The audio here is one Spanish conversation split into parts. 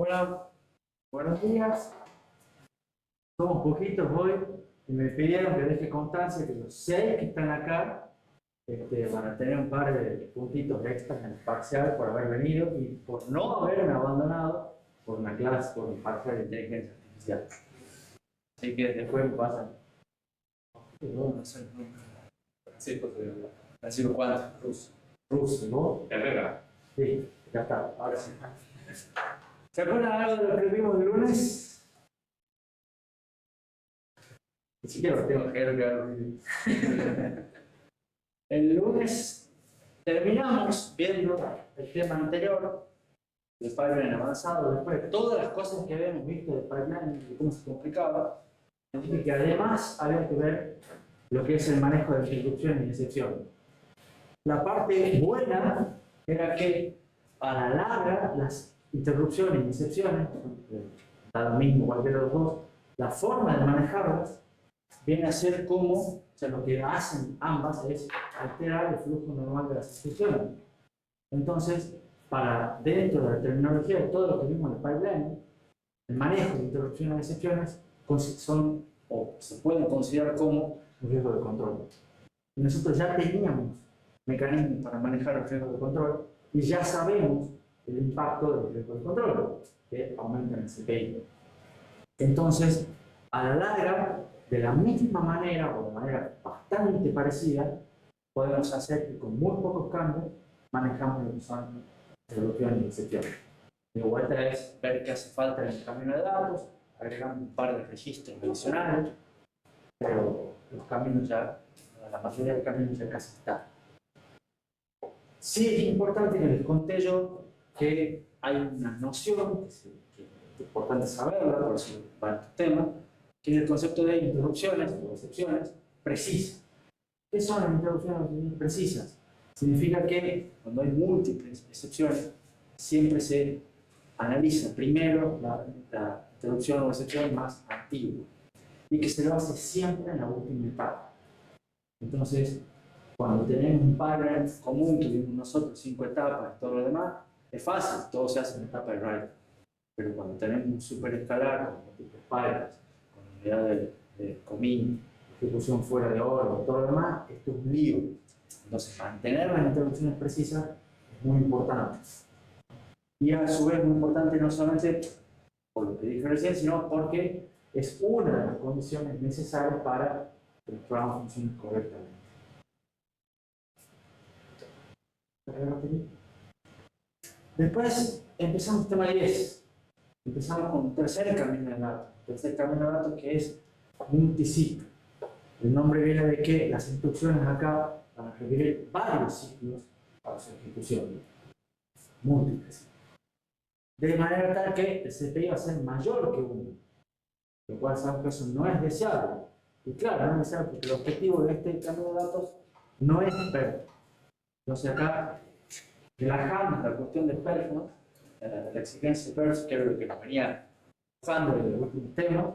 Hola, buenos días. Somos poquitos hoy y me pidieron que deje constancia que los 6 que están acá van a tener un par de puntitos extras en el parcial por haber venido y por no haberme abandonado por una clase, por un parcial de inteligencia artificial. Así que después me pasan. No sé nunca. Francisco ¿cuánto? Russo, ¿no? Herrera. Sí, ya está, ahora sí. ¿Se acuerdan algo de lo que vimos el lunes? Ni siquiera lo tengo que ver. El lunes terminamos viendo el tema anterior del pipeline avanzado, después de todas las cosas que habíamos visto del pipeline y cómo se complicaba. Dije que además había que ver lo que es el manejo de interrupciones y excepciones. La parte buena era que a la larga las interrupciones y excepciones, da lo mismo cualquiera de los dos, la forma de manejarlas viene a ser como, o sea, lo que hacen ambas es alterar el flujo normal de las instrucciones. Entonces, para dentro de la terminología de todo lo que vimos en el pipeline, el manejo de interrupciones y excepciones son, o se pueden considerar como un riesgo de control. Y nosotros ya teníamos mecanismos para manejar el riesgo de control y ya sabemos el impacto del riesgo de control, que aumenta en el CPI. Entonces, a la larga, de la misma manera o de manera bastante parecida, podemos hacer que con muy pocos cambios manejamos lo que son interrupciones y excepciones. De vuelta es ver qué hace falta en el camino de datos, agregamos un par de registros adicionales, pero los caminos ya, la mayoría de caminos ya casi están. Sí es importante que les conté yo que hay una noción que es importante saberla, por eso va este tema, que es el concepto de interrupciones o excepciones precisas. ¿Qué son las interrupciones precisas? Significa que cuando hay múltiples excepciones, siempre se analiza primero la interrupción o excepción más antigua y que se lo hace siempre en la última etapa. Entonces, cuando tenemos un pipeline común que vimos nosotros, 5 etapas y todo lo demás, es fácil, todo se hace en la etapa de write. Pero cuando tenemos un superescalar con múltiples pipelines, con unidad de commit, ejecución fuera de orden, todo lo demás, esto es un lío. Entonces, mantener las interrupciones precisas es muy importante. Y a su vez muy importante no solamente por lo que dije recién, sino porque es una de las condiciones necesarias para que el programa funcione correctamente. Después empezamos tema 10. Empezamos con un tercer camino de datos. El tercer camino de datos que es multiciclo. El nombre viene de que las instrucciones acá van a requerir varios ciclos para su ejecución. Múltiples. De manera tal que el CPI va a ser mayor que 1. Lo cual sabemos que eso no es deseable. Y claro, no es deseable porque el objetivo de este camino de datos no es perfecto. Entonces acá relajamos la cuestión de performance, la exigencia de performance, que era lo que nos venía buscando en el último tema,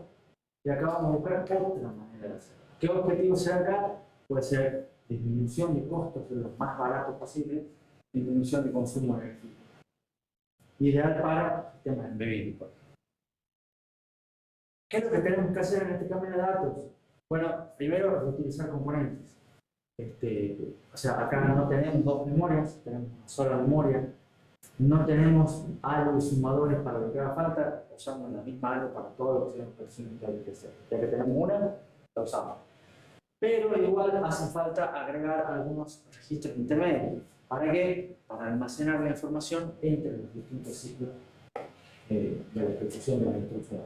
y acá vamos a buscar otra manera de hacerlo. ¿Qué objetivo será acá? Puede ser disminución de costos de lo más barato posible, disminución de consumo energético. Ideal para sistemas embebidos. ¿Qué es lo que tenemos que hacer en este camino de datos? Bueno, primero utilizar componentes. O sea, acá no tenemos dos memorias, tenemos una sola memoria. No tenemos algo y sumadores para lo que haga falta, usamos la misma algo para todo lo que sean operaciones que hay que hacer. Ya que tenemos una, la usamos. Pero igual hace falta agregar algunos registros intermedios. ¿Para qué? Para almacenar la información entre los distintos ciclos de la ejecución de la instrucción.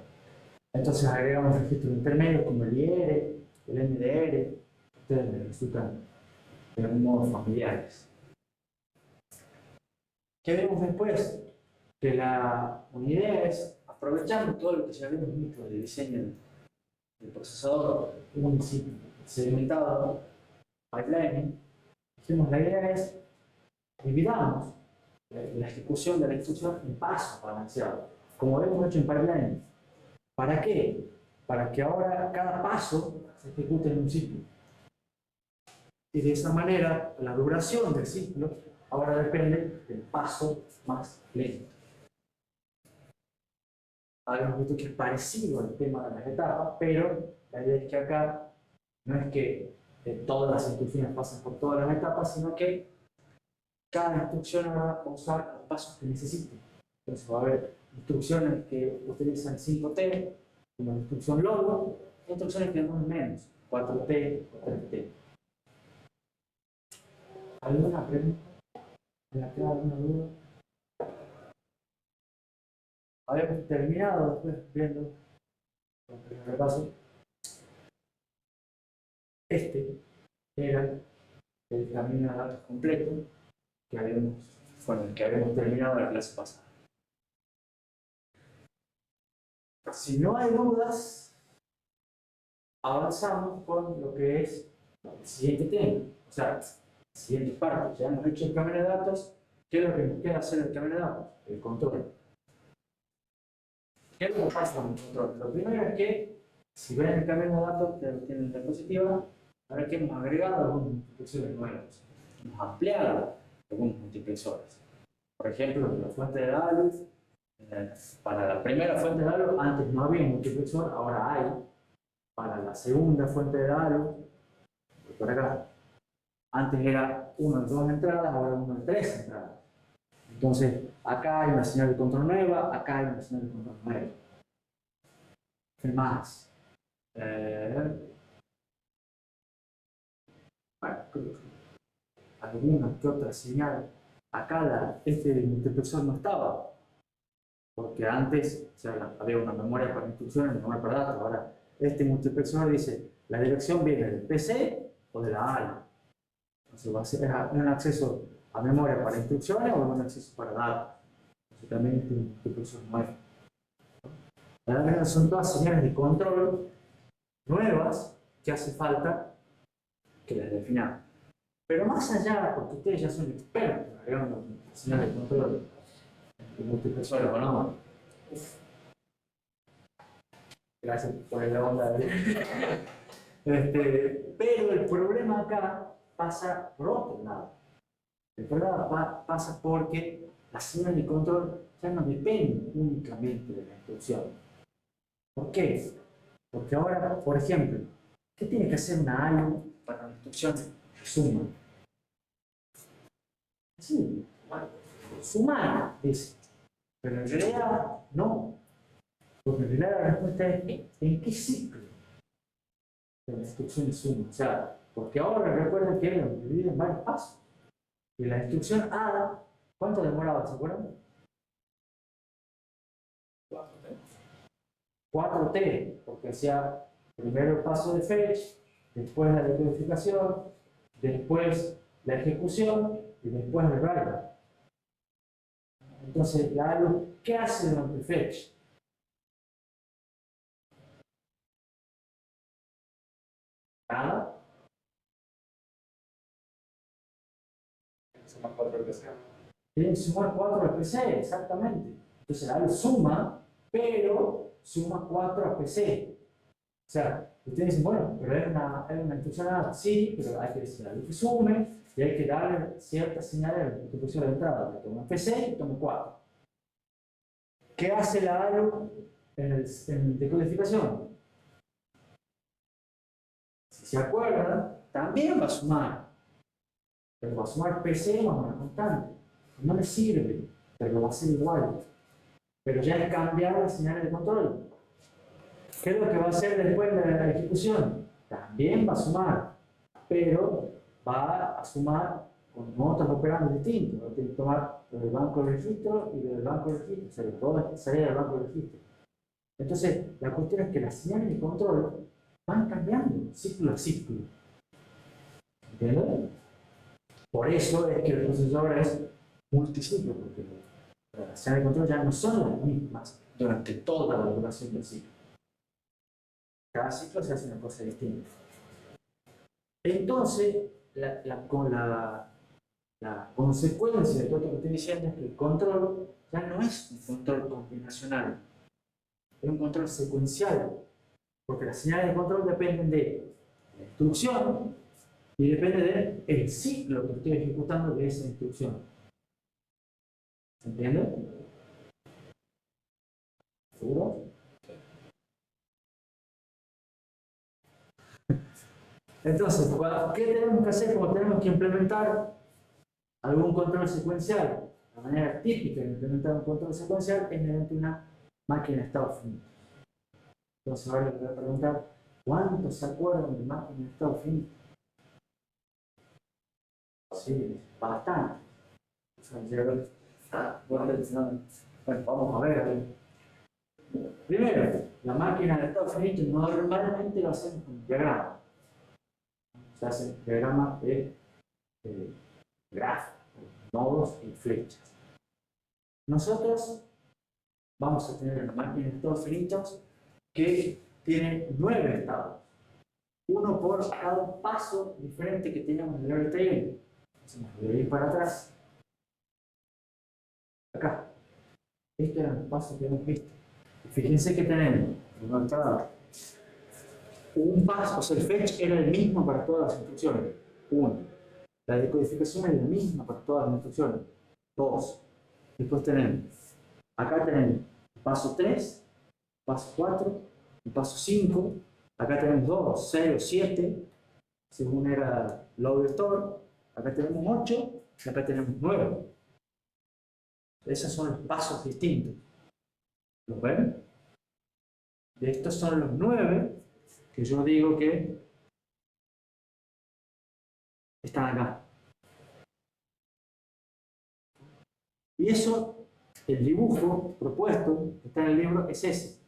Entonces agregamos registros intermedios como el IR, el MDR, ustedes les resultan de algún modo familiares. ¿Qué vemos después? Que una idea es, aprovechando todo lo que ya habíamos visto de diseño del procesador, un ciclo segmentado, pipelining, dijimos, la idea es, dividamos la ejecución de la instrucción en pasos balanceados, como hemos hecho en pipelining. ¿Para qué? Para que ahora cada paso se ejecute en un ciclo. Y de esa manera, la duración del ciclo ahora depende del paso más lento. habíamos visto que es parecido al tema de las etapas, pero la idea es que acá no es que todas las instrucciones pasen por todas las etapas, sino que cada instrucción va a usar los pasos que necesite. Entonces va a haber instrucciones que utilizan 5T, como la instrucción logo, y instrucciones que demoran menos, 4T o 3T. ¿Alguna pregunta? ¿Me queda alguna duda? Habíamos terminado después viendo el repaso. Este era el camino de datos completo con el que habíamos terminado la clase pasada. Si no hay dudas, avanzamos con lo que es el siguiente tema, o sea, la siguiente parte. Ya hemos hecho el camino de datos. ¿Qué es lo que nos queda hacer el camino de datos? El control. ¿Qué es lo que pasa con el control? Lo primero es que, si ven el camino de datos que tienen en diapositiva, ahora que hemos agregado algunos multiplexores nuevos, hemos ampliado algunos multiplexores. Por ejemplo, la fuente de ALU, para la primera fuente de ALU, antes no había un multiplexor, ahora hay. Para la segunda fuente de ALU, por acá, antes era uno de 2 entradas, ahora uno de 3 entradas. Entonces, acá hay una señal de control nueva, acá hay una señal de control nueva. ¿Qué más? Bueno, alguna que otra señal. Acá este multiplexor no estaba, porque antes había una memoria para instrucciones y una memoria para datos. Ahora, este multiplexor dice, la dirección viene del PC o de la ALU. Entonces va a ser un acceso a memoria para instrucciones o un acceso para datos. Entonces también este multiplexor nuevo. La verdad son todas señales de control nuevas que hace falta que las definamos. Pero más allá, porque ustedes ya son expertos agregando señales de control de multiplexores o no. Gracias por la onda. Pero el problema acá pasa por otro lado. El problema pasa porque la señal de control ya no depende únicamente de la instrucción. ¿Por qué? Porque ahora, por ejemplo, ¿qué tiene que hacer una ALU para una instrucción de suma? Sí, sumar, dice. Pero en realidad no. Porque en realidad la respuesta es ¿en qué ciclo de la instrucción de suma? O sea, porque ahora recuerden que lo divide en varios pasos. Y la instrucción ADA, ¿cuánto demoraba? ¿Se acuerdan? 4T, porque hacía primero el paso de fetch, después la decodificación, después la ejecución y después el write. Entonces, la ALU, ¿qué hace durante el fetch? Nada. Suma 4 RPC. Tienen que sumar 4 RPC, exactamente. Entonces, la ALU suma, pero suma 4 RPC. O sea, ustedes dicen, bueno, pero es una instrucción ADA. Sí, pero hay que decir la ALU que sume y hay que darle ciertas señales a la instrucción de entrada. Que tome PC y tome 4. ¿Qué hace la ALU en decodificación? Si se acuerdan, también va a sumar. Pero va a sumar PC más una constante. No le sirve, pero va a ser igual. Pero ya es cambiar las señales de control. ¿Qué es lo que va a hacer después de la ejecución? También va a sumar, pero va a sumar con otros operandos distintos. Va a tener que tomar lo del banco de registro y lo del banco de registro, o sea, los dos salida del banco de registro. Entonces, la cuestión es que las señales de control van cambiando, ciclo a ciclo. ¿Entienden? Por eso es que el procesador es multiciclo, porque las señales de control ya no son las mismas durante toda la duración del ciclo. Cada ciclo se hace una cosa distinta. Entonces, la consecuencia de todo lo que estoy diciendo es que el control ya no es un control combinacional, es un control secuencial, porque las señales de control dependen de la instrucción y depende del ciclo que estoy ejecutando de esa instrucción. ¿Se entiende? ¿Seguro? Entonces, ¿qué tenemos que hacer? Como tenemos que implementar algún control secuencial. La manera típica de implementar un control secuencial es mediante una máquina de estado finito. Entonces ahora les voy a preguntar, ¿cuántos se acuerdan de máquina de estado finito? Sí, bastante. Bueno, vamos a ver. Primero, la máquina de estado finito normalmente lo hacemos con diagrama. Se hace diagrama de gráficos, nodos y flechas. Nosotros vamos a tener una máquina de estados finitos que tiene 9 estados. Uno por cada paso diferente que teníamos en el RTL. Entonces, voy a ir para atrás. Acá. Este era el paso que hemos visto. Fíjense que tenemos un paso, o sea, el fetch era el mismo para todas las instrucciones. 1. La decodificación es la misma para todas las instrucciones. 2. Después acá tenemos paso 3, paso 4, y paso 5. Acá tenemos 2, 6 o 7, según era load store. Acá tenemos 8 y acá tenemos 9. Esos son los pasos distintos. ¿Los ven? De estos son los 9 que yo digo que están acá. Y eso, el dibujo propuesto que está en el libro es ese.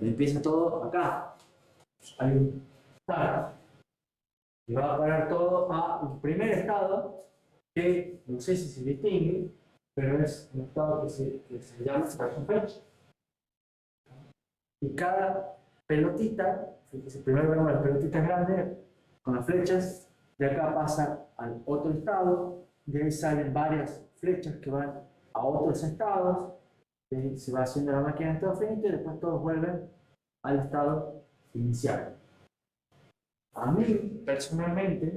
Empieza todo acá. Hay un start. Y va a parar todo a un primer estado que no sé si se distingue, pero es un estado que se llama start on fetch. Y cada pelotita, primero vemos las pelotitas grandes con las flechas, de acá pasa al otro estado, de ahí salen varias flechas que van a otros estados, se va haciendo la máquina de estado finito y después todos vuelven al estado inicial. A mí, personalmente,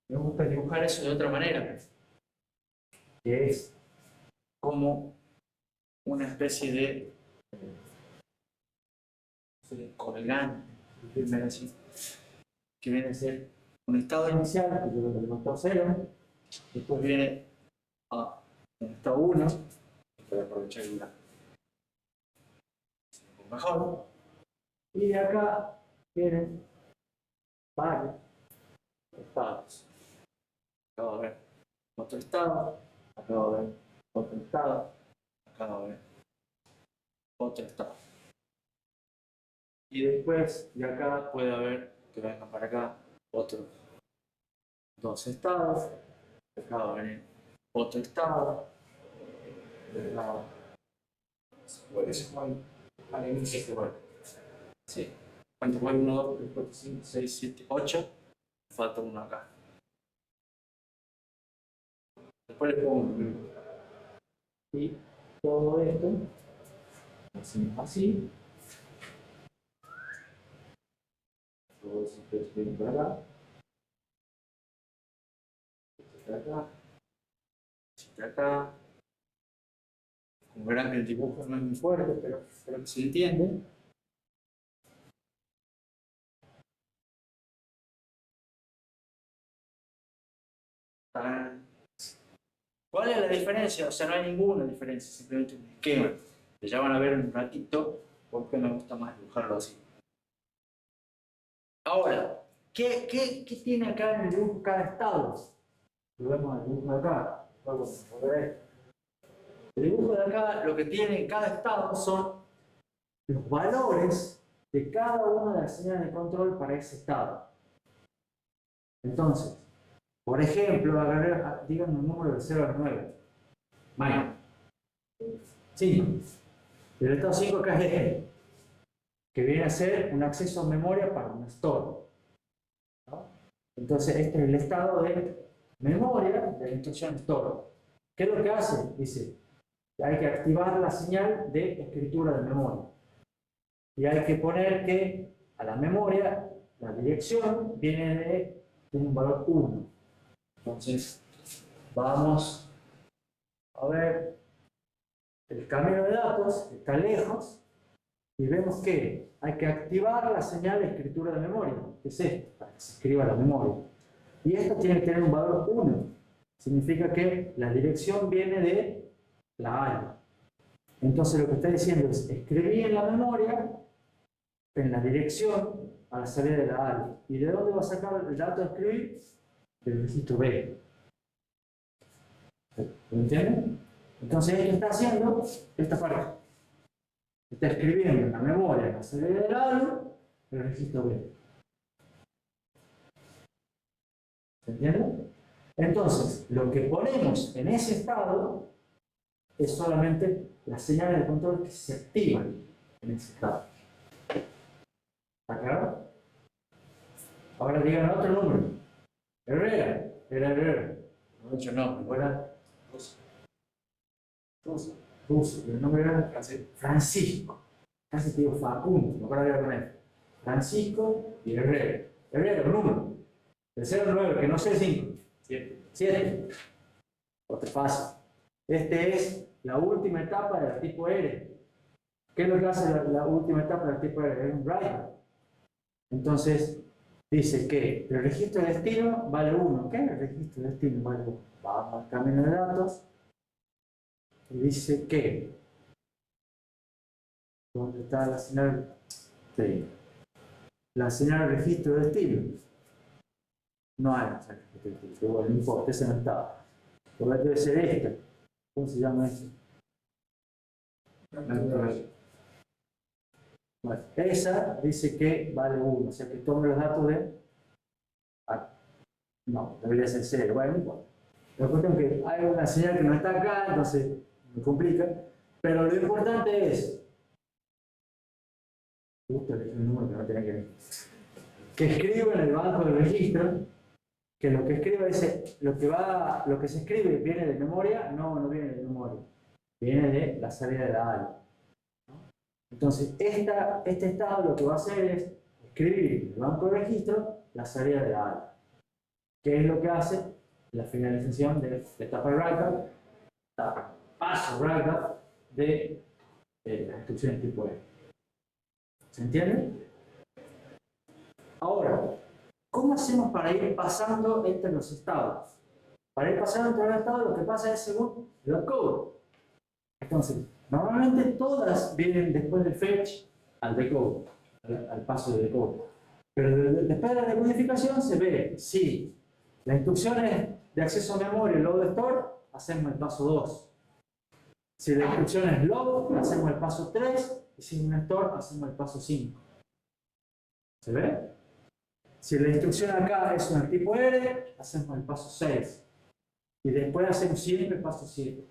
me gusta dibujar eso de otra manera, que es como una especie de colgante, así, que viene a ser un estado inicial, que yo lo levanto 0, después viene a un estado 1, voy a aprovechar el mejor, y de acá vienen varios estados. Acá va a haber otro estado, acá va a haber otro estado, acá va a haber otro estado. Y después de acá puede haber que vengan para acá otros 2 estados, acá va a venir otro estado, puede ser al inicio que bueno. Sí. ¿Cuántos voy? 1, 2, 3, 4, 5, 6, 7, 8. Falta uno acá. Después le pongo y todo esto hacemos así. Todo eso viene para acá. Acá. Acá. Como verán que el dibujo no es muy fuerte, pero creo que se entiende. ¿Cuál es la diferencia? O sea, no hay ninguna diferencia, simplemente un esquema. Que ya van a ver en un ratito porque me gusta más dibujarlo así. Ahora, ¿qué tiene acá en el dibujo cada estado? Lo vemos en el dibujo de acá. Vamos a ver. El dibujo de acá, lo que tiene en cada estado son los valores de cada una de las señales de control para ese estado. Entonces, por ejemplo, díganme un número de 0 al 9. Mike. 5. El estado 5 acá es este, que viene a ser un acceso a memoria para un store. ¿No? Entonces, este es el estado de memoria de la instrucción store. ¿Qué es lo que hace? Dice, hay que activar la señal de escritura de memoria. Y hay que poner que a la memoria, la dirección viene de un valor 1. Entonces, vamos a ver, el camino de datos está lejos, y vemos que hay que activar la señal de escritura de memoria, que es esta, para que se escriba la memoria. Y esto tiene que tener un valor 1. Significa que la dirección viene de la ALU. Entonces lo que está diciendo es, escribí en la memoria, en la dirección, a la salida de la ALU. ¿Y de dónde va a sacar el dato de escribir? Del registro B. ¿Lo entienden? Entonces, ¿qué está haciendo? Esta parte. Está escribiendo en la memoria, en la salida del ALU, el registro B. ¿Se entiende? Entonces, lo que ponemos en ese estado es solamente las señales de control que se activan en ese estado. ¿Está claro? Ahora digan otro número. Herrera. Era Herrera. No he dicho nombre. Era Ruso. El nombre era Francisco. Casi te digo Facundo. No para con él. Francisco y Herrera. Herrera, un número. El 09, que no sé el 5. 7. Otro fácil. Este es la última etapa del tipo R. ¿Qué es lo que hace la última etapa del tipo R? Es un write. Entonces, dice que el registro de destino vale 1. ¿Qué es el registro de destino? Vale 1. Vamos al camino de datos. Y dice que ¿dónde está la señal? Sí. La señal de registro de destino. No hay una señal de registro de destino. Pero bueno, no importa, ese no estaba. Porque debe ser esta. ¿Cómo se llama eso? Bueno, esa dice que vale 1. O sea que tome los datos de... no, debería ser 0. Bueno, no importa. La cuestión es que hay una señal que no está acá, entonces me complica. Pero lo importante es... justo el número que no tenía que ver. Que escriba en el banco de registro, que lo que escriba dice, lo que se escribe viene de memoria, no viene de memoria. Viene de la salida de la ALU. Entonces, este estado lo que va a hacer es escribir en el banco de registro la salida de la ALU. ¿Qué es lo que hace? La finalización de la etapa write-up, paso write-up de las instrucciones tipo E. ¿Se entiende? Ahora, ¿cómo hacemos para ir pasando entre los estados? Para ir pasando entre los estados, lo que pasa es según el opcode. Entonces, normalmente todas vienen después del fetch al decode, al paso de decode. Pero después de la decodificación se ve si la instrucción es de acceso a memoria, load store, hacemos el paso 2. Si la instrucción es load, hacemos el paso 3. Y si es un store, hacemos el paso 5. ¿Se ve? Si la instrucción acá es un tipo R, hacemos el paso 6. Y después hacemos siempre el paso 7.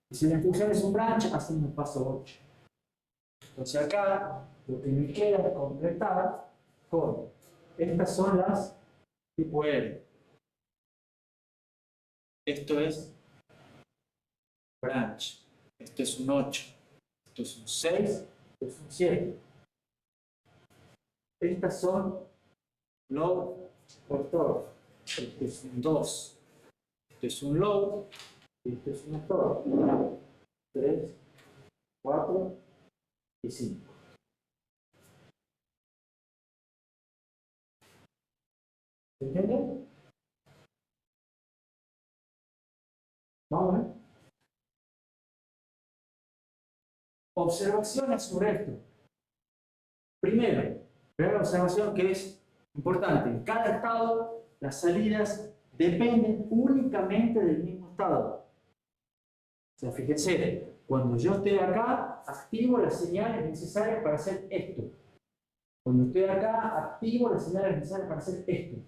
Y si la instrucción es un branch, hacemos el paso 8. Entonces acá lo que me queda es completar con estas son las tipo R. Esto es branch. Esto es un 8. Esto es un 6. Esto es un 7. Estas son load por todo. Este es un 2. Este es un load. Y este es un store. 3, 4 y 5. ¿Se entiende? Vamos a ver. Observaciones sobre esto. Primera observación que es importante. En cada estado, las salidas dependen únicamente del mismo estado. O sea, fíjense, cuando yo estoy acá, activo las señales necesarias para hacer esto. Cuando estoy acá, activo las señales necesarias para hacer esto.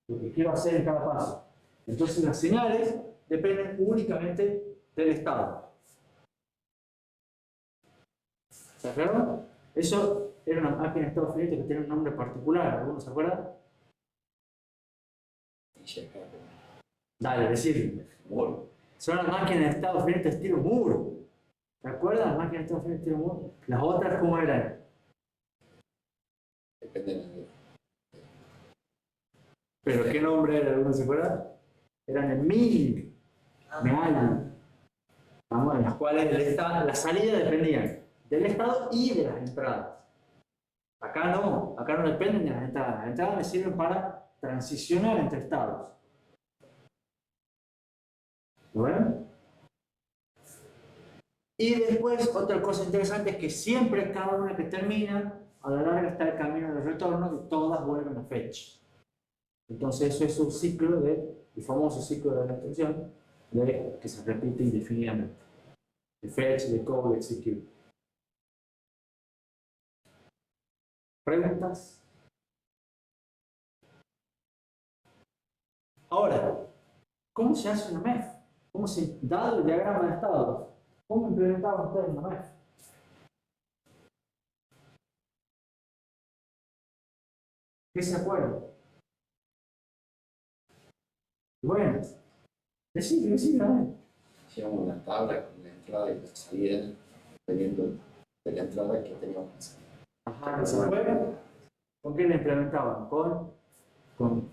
Lo que quiero hacer en cada paso. Entonces las señales dependen únicamente del estado. ¿Se acuerdan? Eso era una máquina de estado finito que tiene un nombre particular. ¿Alguno se acuerda? Dale, decirle. Bueno, son las máquinas de estado finito estilo Moore. ¿Se acuerdan las máquinas de estado finito estilo Moore? Las otras, ¿cómo eran? ¿Pero qué nombre era? ¿Alguno se acuerda? Eran el MEAL. Vamos, en las cuales la salida dependía del estado y de las entradas. Acá no dependen de las entradas. Las entradas me sirven para transicionar entre estados. ¿Lo ven? Y después, otra cosa interesante es que siempre cada una que termina, a la larga está el camino de retorno y todas vuelven a fetch. Entonces eso es un ciclo el famoso ciclo de la instrucción, que se repite indefinidamente. De fetch, de call, execute. ¿Preguntas? Ahora, ¿cómo se hace una MEF? ¿Cómo se, dado el diagrama de estados, cómo implementaban ustedes una MEF? ¿Qué se acuerdan? Bueno, decime, a ver. Hacíamos una tabla con la entrada y la salida, dependiendo de la entrada que teníamos que hacer. Ajá, ¿se acuerdan? ¿Con qué la implementaban? Con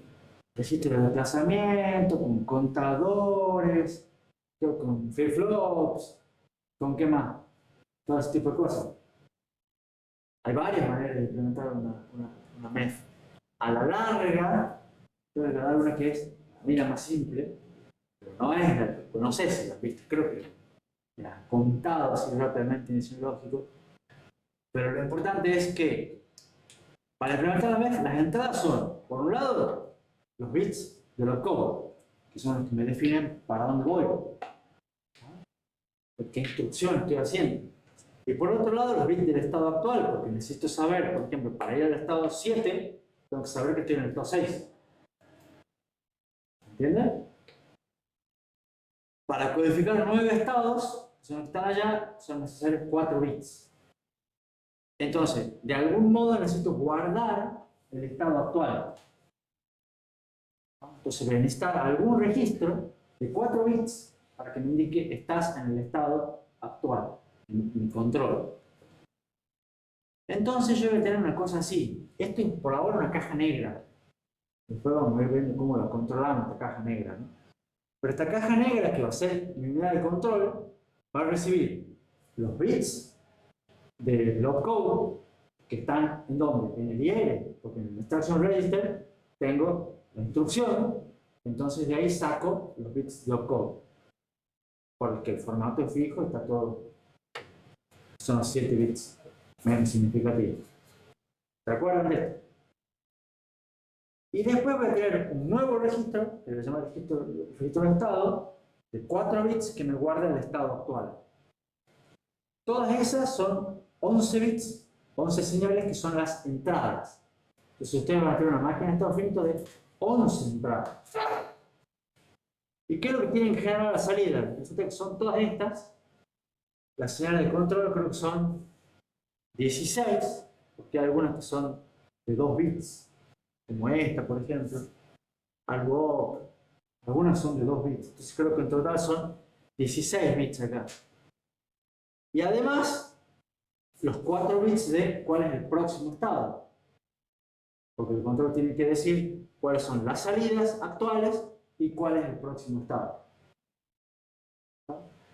registros de desplazamiento, con contadores, con flip-flops, ¿con qué más? Todo ese tipo de cosas. Hay varias maneras de implementar una MEF. A la larga, tengo que dar una que es la más simple, pero no es no sé si la has visto, creo que la has contado así rápidamente en ese lógico. Pero lo importante es que para implementar la MEF, las entradas son, por un lado, los bits de los cobos, que son los que me definen para dónde voy, qué instrucción estoy haciendo. Y por otro lado, los bits del estado actual, porque necesito saber, por ejemplo, para ir al estado 7, tengo que saber que estoy en el estado 6. ¿Entienden? Para codificar 9 estados, si no están allá, son necesarios 4 bits. Entonces, de algún modo necesito guardar el estado actual. Entonces voy a necesitar algún registro de 4 bits para que me indique estás en el estado actual, en mi control. Entonces yo voy a tener una cosa así. Esto es por ahora una caja negra. Después vamos a ir viendo cómo la controlamos, esta caja negra, ¿no? Pero esta caja negra, que va a ser mi unidad de control, va a recibir los bits del opcode que están en donde, en el IR, porque en el instruction register tengo la instrucción, entonces de ahí saco los bits de opcode, porque el formato es fijo, está todo, son 7 bits menos significativos. ¿Se acuerdan de esto? Y después voy a crear un nuevo registro, que se llama registro de estado, de 4 bits que me guarda el estado actual. Todas esas son 11 bits, 11 señales que son las entradas. Entonces ustedes van a tener una máquina de estado finito de 11 entradas. ¿Y qué es lo que tienen que generar a la salida? Resulta que son todas estas. Las señales de control creo que son 16, porque hay algunas que son de 2 bits, como esta, por ejemplo. Algunas son de 2 bits. Entonces creo que en total son 16 bits acá. Y además, los 4 bits de cuál es el próximo estado. Porque el control tiene que decir cuáles son las salidas actuales y cuál es el próximo estado.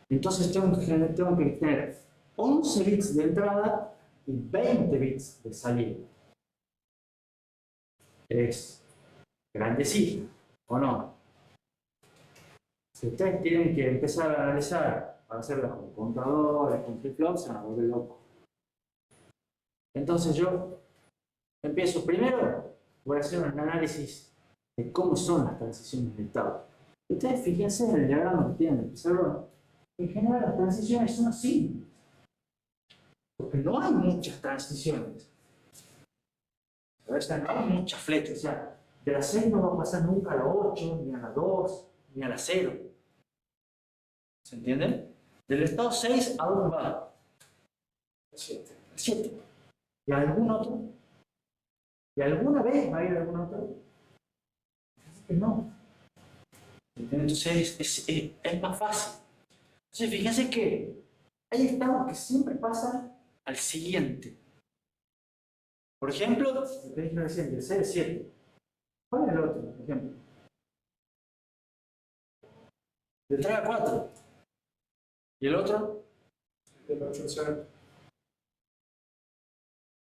Entonces tengo que tener 11 bits de entrada y 20 bits de salida. Es grandecito, ¿o no? Si ustedes tienen que empezar a analizar para hacerlas con contadores, con flip-flops, se van a volver locos. Entonces yo empiezo primero, voy a hacer un análisis de cómo son las transiciones de estado. Ustedes fíjense en el diagrama que tienen en el pizarrón. En general las transiciones son así. Porque no hay muchas transiciones. No hay muchas flechas. O sea, de la 6 no va a pasar nunca a la 8, ni a la 2, ni a la 0. ¿Se entiende? Del estado 6 a 1 va. 7. 7. ¿Y algún otro? ¿Y alguna vez va a ir algún otro? Que no. Entonces es más fácil. Entonces fíjense que hay estados que siempre pasan al siguiente. Por ejemplo, lo que dije recién, del 6 al 7. ¿Cuál es el otro, por ejemplo? Del 3 al 4. ¿Y el otro? Del 8 al 0.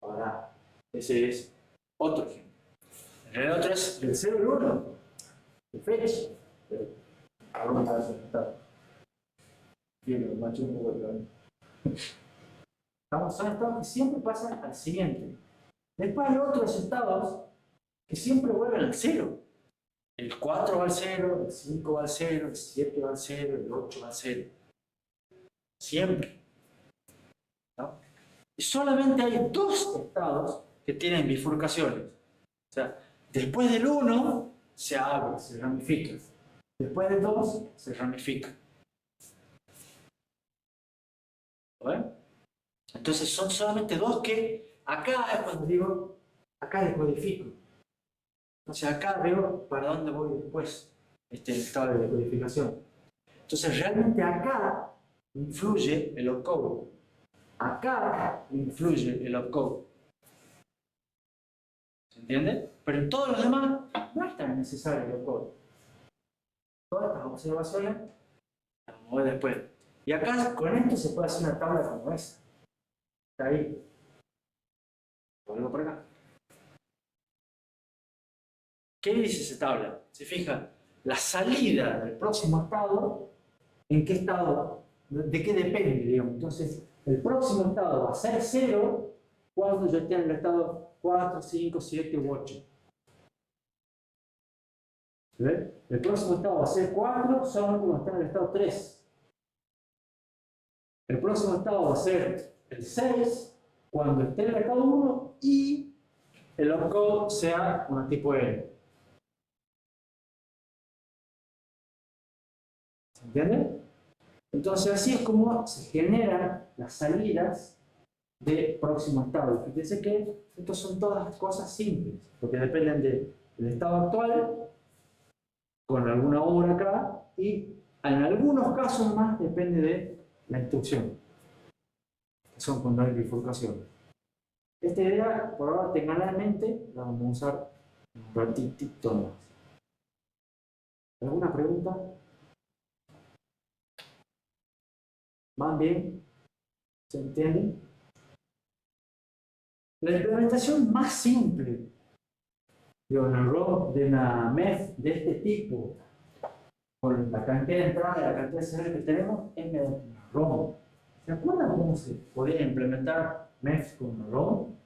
Ahora, ese es otro ejemplo. El otro es del 0 al 1, de fecha. Ahora me parece resultado. Quiero, macho un poco de son estados que siempre pasan al siguiente. Después hay otros estados que siempre vuelven al 0. El 4 va al 0, el 5 va al 0, el 7 va al 0, el 8 va al 0. Siempre. ¿No? Y solamente hay dos estados que tienen bifurcaciones. O sea, después del 1 se abre, se ramifica. Después del 2 se ramifica. ¿Lo ven? Entonces son solamente dos que acá es cuando digo, acá decodifico. Entonces acá veo para dónde voy después, el estado de decodificación. Entonces realmente acá influye el opcode. Acá influye el opcode. ¿Se entiende? Pero en todos los demás no es tan necesario el opcode. Todas estas observaciones las vamos a ver después. Y acá con esto se puede hacer una tabla como esa. Está ahí. Vuelvo por acá. ¿Qué dice esa tabla? Se fija, la salida del próximo estado, ¿en qué estado? ¿De qué depende, digamos? Entonces, el próximo estado va a ser 0 cuando yo esté en el estado 4, 5, 7 u 8. ¿Ven? El próximo estado va a ser 4 solo cuando esté en el estado 3. El próximo estado va a ser el 6 cuando esté en el estado 1 y el opcode sea una tipo N. ¿Se entiende? Entonces así es como se generan las salidas de próximo estado. Fíjense que estas son todas cosas simples, porque dependen del estado actual, con alguna obra acá, y en algunos casos más depende de la instrucción, que son cuando hay bifurcación. Esta idea, por ahora tengan en mente, la vamos a usar un ratito más. ¿Alguna pregunta? ¿Van bien? ¿Se entiende? La implementación más simple de una ROM, de una MEF de este tipo, con la cantidad de entradas y la cantidad de serial que tenemos, es mediante una ROM. ¿Se acuerdan cómo se podía implementar MEF con una ROM?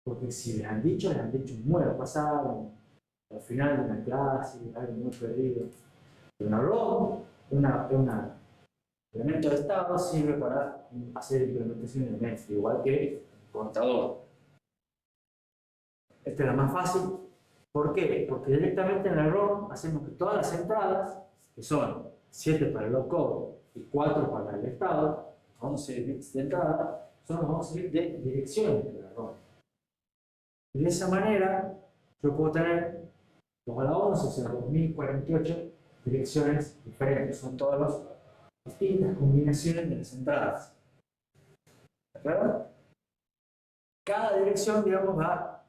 Porque si les han dicho muy al pasado, al final de una clase, algo muy perdido. Una ROM, un elemento de estado, sirve para hacer implementación de MEF, igual que el contador. Esta es la más fácil. ¿Por qué? Porque directamente en la ROM hacemos que todas las entradas, que son 7 para el opcode y 4 para el estado, 11 bits de entrada, son los 11 bits de direcciones de la ROM. Y de esa manera, yo puedo tener 2 a la 11, o sea, 2048 direcciones diferentes. Son todas las distintas combinaciones de las entradas. ¿De acuerdo? Cada dirección, digamos, va a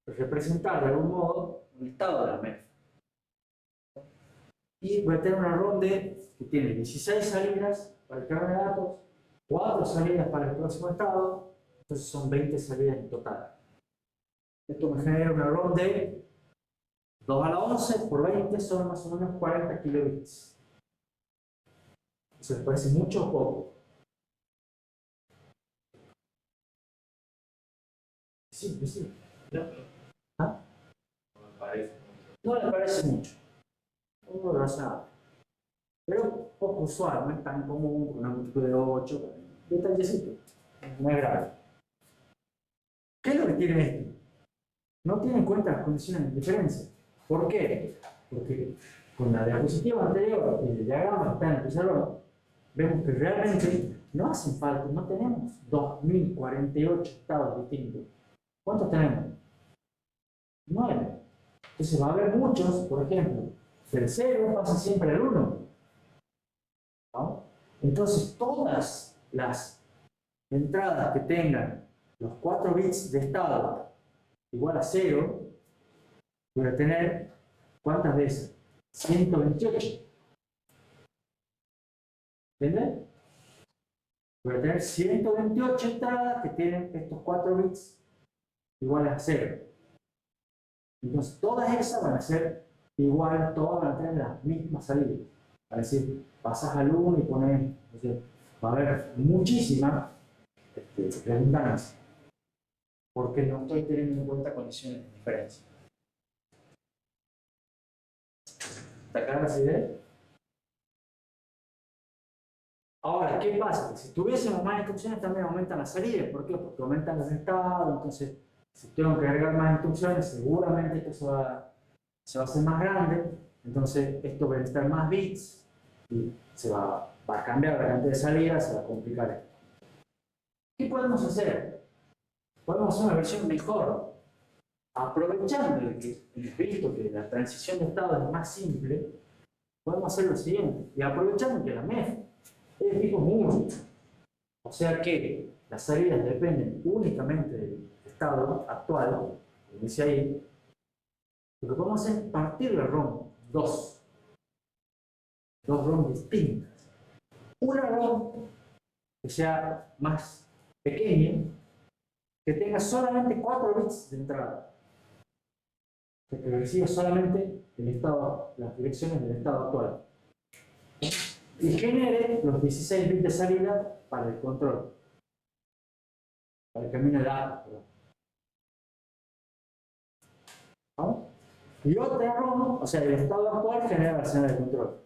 representar de algún modo un estado de la MEF. Y voy a tener una ROM que tiene 16 salidas para el carga de datos, 4 salidas para el próximo estado, entonces son 20 salidas en total. Esto me genera una ROM de 2 a la 11 por 20 son más o menos 40 kilobits. ¿Eso les parece mucho o poco? Sí, sí. ¿Ah? No le parece mucho. No razonable. Pero poco usual, no es tan común, una multitud de 8, detallecito, no es grave. ¿Qué es lo que tiene esto? No tiene en cuenta las condiciones de diferencia. ¿Por qué? Porque con la diapositiva anterior y el diagrama que está en el pizarrón, vemos que realmente no hacen falta, no tenemos 2048 estados distintos. ¿Cuántos tenemos? 9. Entonces va a haber muchos, por ejemplo, del 0 pasa siempre al 1. ¿No? Entonces todas las entradas que tengan los 4 bits de estado igual a 0, voy a tener, ¿cuántas veces? 128. ¿Entienden? voy a tener 128 entradas que tienen estos 4 bits iguales a 0. Entonces, todas esas van a ser igual, todas van a tener las mismas salidas. Es decir, pasas al 1 y pones, va a haber muchísimas redundancias, porque no estoy teniendo en cuenta condiciones de diferencia. ¿Está clara esa idea? Ahora, ¿qué pasa? Que si tuviésemos más instrucciones también aumentan las salidas. ¿Por qué? Porque aumentan los estados. Entonces, si tengo que agregar más instrucciones, seguramente esto se va a hacer más grande. Entonces, esto va a necesitar más bits y se va a cambiar la cantidad de salidas, se va a complicar esto. ¿Qué podemos hacer? Podemos hacer una versión mejor. Aprovechando el visto que la transición de estado es más simple, podemos hacer lo siguiente. Y aprovechando que la MEF es de tipo MUR, o sea que las salidas dependen únicamente del estado actual, como dice ahí, lo que podemos hacer es partir la ROM dos ROM distintas. Una ROM que sea más pequeña, que tenga solamente 4 bits de entrada, que reciba solamente las direcciones del estado actual, y genere los 16 bits de salida para el control, para el camino de datos. ¿No? Y otra ROM, o sea, el estado actual genera la señal de control.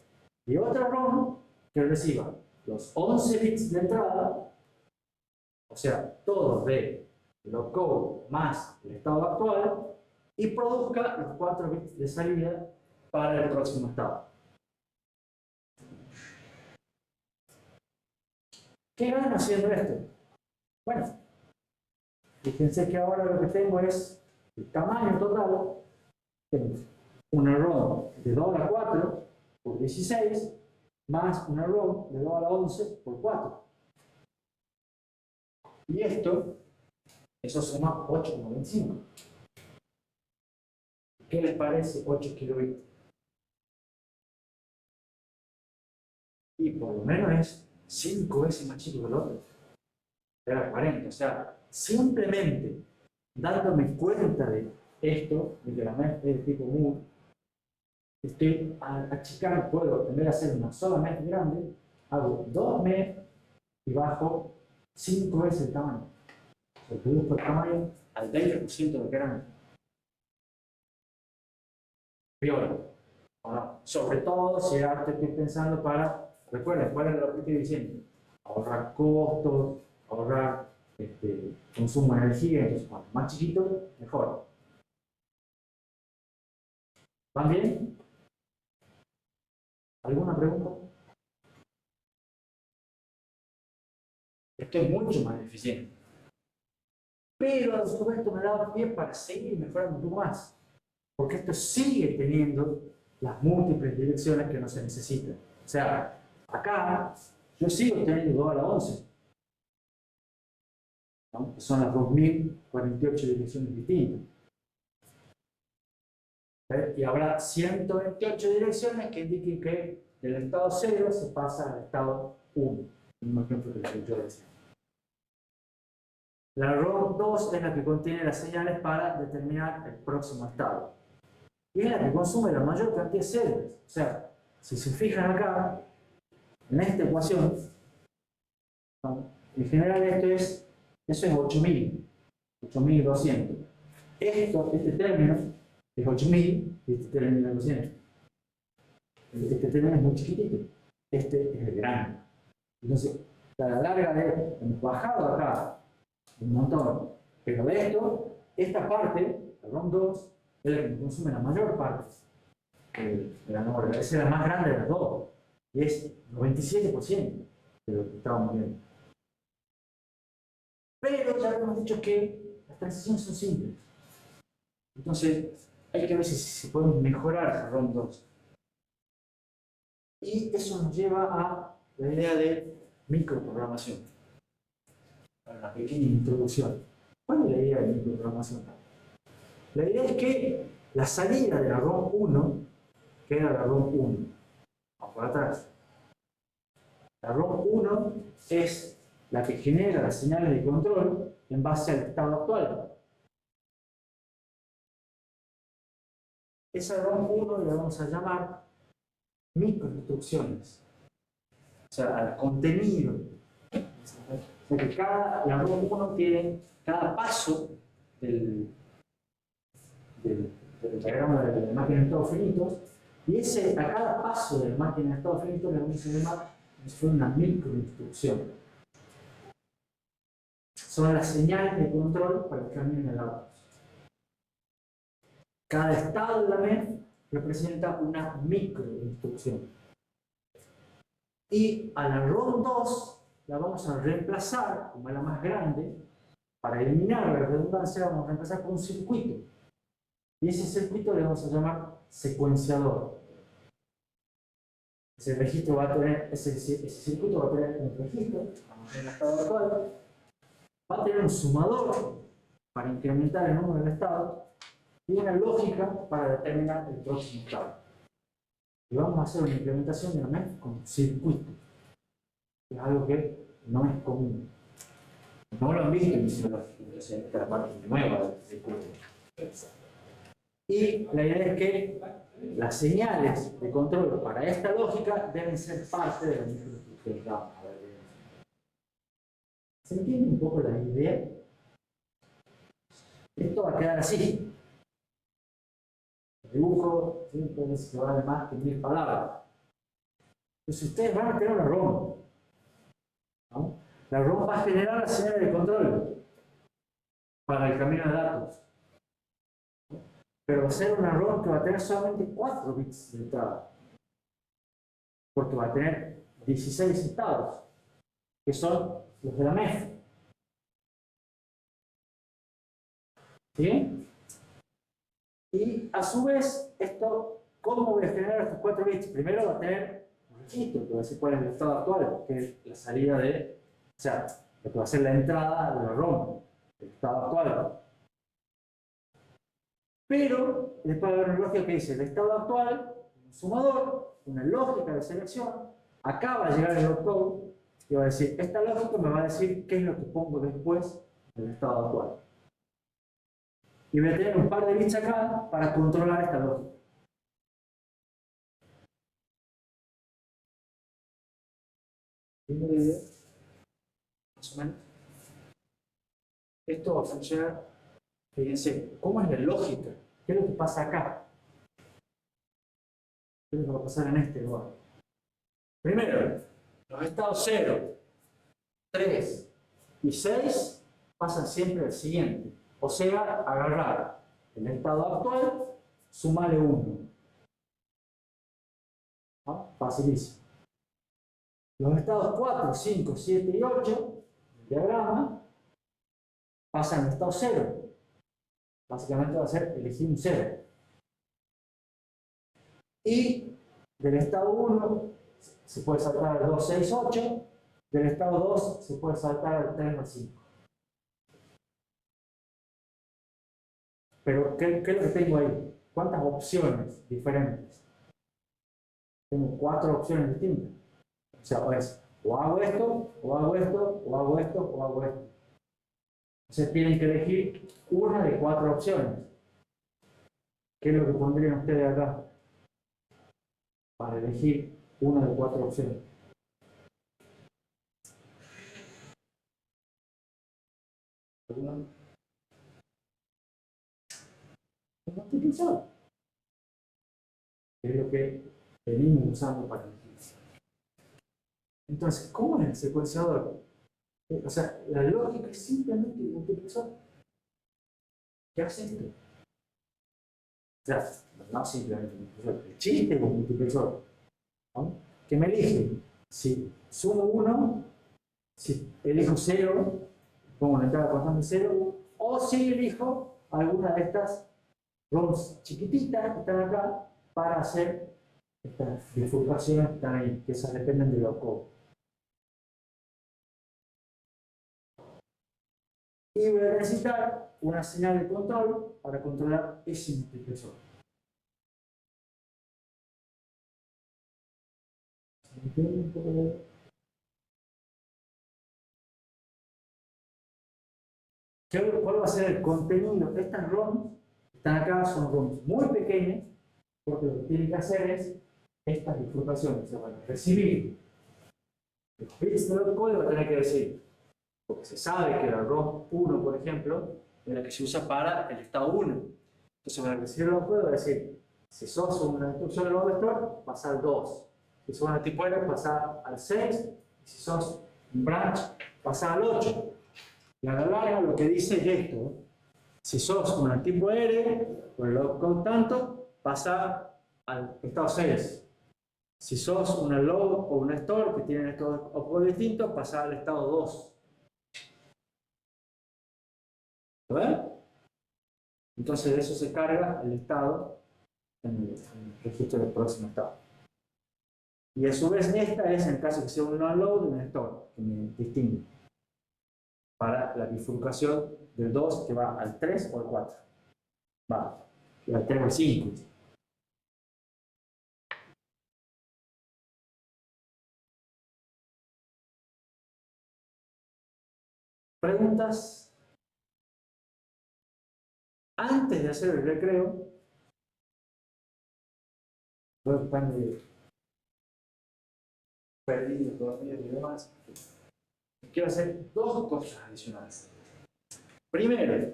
Y otra ROM que reciba los 11 bits de entrada, o sea, todos de locode más el estado actual, y produzca los 4 bits de salida para el próximo estado. ¿Qué gano haciendo esto? Bueno, fíjense que ahora lo que tengo es el tamaño total. Tengo una ROM de 2 a la 4 por 16 más una ROM de 2 a la 11 por 4. Y eso suma 8,25. ¿Qué les parece 8 kilobits? Y por lo menos es 5 veces más chico que el otro. Era 40. O sea, simplemente dándome cuenta de esto, de que la MEF es de tipo MUR, estoy achicando, puedo, en vez de hacer una sola MEF grande, hago 2 MEF y bajo 5 veces el tamaño. O sea, reduzco el tamaño al 20% de lo que era antes. Peor. Ahora, sobre todo si ahora estoy pensando para, recuerden, ¿cuál es el objetivo diciendo? Ahorrar costos, ahorrar consumo de energía, entonces cuanto más chiquito, mejor. ¿Van bien? ¿Alguna pregunta? Esto es mucho más eficiente. Pero a su vez esto me da pie para seguir mejorando un poco más. Porque esto sigue teniendo las múltiples direcciones que no se necesitan. O sea, acá yo sigo teniendo 2 a la 11. ¿No? Que son las 2048 direcciones distintas. Y habrá 128 direcciones que indiquen que del estado 0 se pasa al estado 1. Un ejemplo que yo decía. La ROM 2 es la que contiene las señales para determinar el próximo estado. Y es la que consume la mayor cantidad de células. O sea, si se fijan acá, en esta ecuación, ¿no? En general eso es 8000, 8200. Este término es 8000 y este término es 200. Este término es muy chiquitito. Este es el grande. Entonces, a la larga hemos bajado acá un montón. Pero de esta parte, la ROM 2, es la que consume la mayor parte de la norma. Esa es la más grande de las dos. Y es 97% de lo que estábamos viendo. Pero ya hemos dicho que las transiciones son simples. Entonces, hay que ver si podemos mejorar la ROM 2. Y eso nos lleva a la idea de microprogramación. Una pequeña introducción. ¿Cuál es la idea de microprogramación? La idea es que la salida de la ROM 1 queda la ROM 1. Vamos por atrás. La ROM 1 es la que genera las señales de control en base al estado actual. Esa ROM 1 le vamos a llamar microinstrucciones, o sea, al contenido. O sea que la ROM 1 tiene cada paso del diagrama de la máquina de estados finitos, y a cada paso de la máquina de estados finitos le vamos a llamar una microinstrucción. Son las señales de control para el cambio de datos. Cada estado de la MEF representa una microinstrucción. Y a la ROM 2 la vamos a reemplazar, como es la más grande, para eliminar la redundancia, la vamos a reemplazar con un circuito. Y ese circuito le vamos a llamar secuenciador. Ese registro va a tener, ese circuito va a tener un registro, vamos en el estado actual, va a tener un sumador para incrementar el número de estados y una lógica para determinar el próximo estado. Y vamos a hacer una implementación de la MEF con circuito, que es algo que no es común. No lo han visto en esta es la parte nueva del circuito. Y la idea es que las señales de control para esta lógica deben ser parte de la microinstrucción. ¿Se entiende un poco la idea? Esto va a quedar así. El dibujo siempre es que vale más que 1000 palabras. Entonces ustedes van a tener una ROM, ¿no? La ROM va a generar las señales de control para el camino de datos. Pero va a ser una ROM que va a tener solamente 4 bits de entrada. Porque va a tener 16 estados, que son los de la MEF. ¿Sí? Y a su vez, ¿cómo voy a generar estos 4 bits? Primero va a tener un registro, que va a decir cuál es el estado actual, que es la salida o sea, lo que va a ser la entrada de la ROM, el estado actual. Pero después va a haber una lógica que dice el estado actual, un sumador, una lógica de selección. Acá va a llegar el opcode y va a decir, esta lógica me va a decir qué es lo que pongo después del estado actual. Y voy a tener un par de bits acá para controlar esta lógica. ¿Entienden la idea? Más o menos. Esto va a funcionar, fíjense, ¿cómo es la lógica? ¿Qué es lo que pasa acá? ¿Qué es lo que va a pasar en este lugar? Primero, los estados 0, 3 y 6 pasan siempre al siguiente. O sea, agarrar el estado actual, sumarle 1. ¿No? Facilísimo. Los estados 4, 5, 7 y 8 del diagrama pasan al estado 0. Básicamente va a ser elegir un 0. Y del estado 1 se puede saltar al 2, 6, 8. Del estado 2 se puede saltar al 3 o al 5. Pero, ¿qué es lo que tengo ahí? ¿Cuántas opciones diferentes? Tengo 4 opciones distintas. O sea, o hago esto, o hago esto, o hago esto, o hago esto. Entonces tienen que elegir una de 4 opciones. ¿Qué es lo que pondrían ustedes acá? Para elegir una de 4 opciones. ¿Alguna? Multiplicar. Es lo que venimos usando para elegir. Entonces, ¿cómo es el secuenciador? O sea, la lógica es simplemente un multiplexor. ¿Qué hace esto? O sea, no simplemente un multiplexor. El chiste es un multiplexor, ¿no? Que me elige. Si sumo 1, si elijo 0, pongo una entrada constante 0, o si elijo alguna de estas ROMs chiquititas que están acá para hacer estas bifurcaciones que están ahí, que esas dependen de los codos. Y voy a necesitar una señal de control para controlar ese multiplexor. ¿Se entiende un poco de ¿Cuál va a ser el contenido? Estas ROMs que están acá son ROMs muy pequeñas, porque lo que tienen que hacer es estas bifurcaciones. Se van a recibir los bits del código, va a tener que decir, porque se sabe que la ROM 1, por ejemplo, es la que se usa para el estado 1. Entonces, para recibir el código, va a decir, si sos una instrucción de load vector, pasa al 2. Si sos una tipo R, pasa al 6. Y si sos un branch, pasa al 8. Y a la larga lo que dice es esto. Si sos una tipo R, con el load tanto, pasa al estado 6. Si sos una load o una store que tienen estos objetos distintos, pasa al estado 2. ¿Lo ven? Entonces de eso se carga el estado en el registro del próximo estado. Y a su vez esta es en el caso que sea una load y una store, que me distingue. Para la bifurcación del 2 que va al 3 o al 4. Va, al 3 o al 5. Preguntas. Antes de hacer el recreo, no están perdidos, dormidos y demás. Quiero hacer dos cosas adicionales. Primero,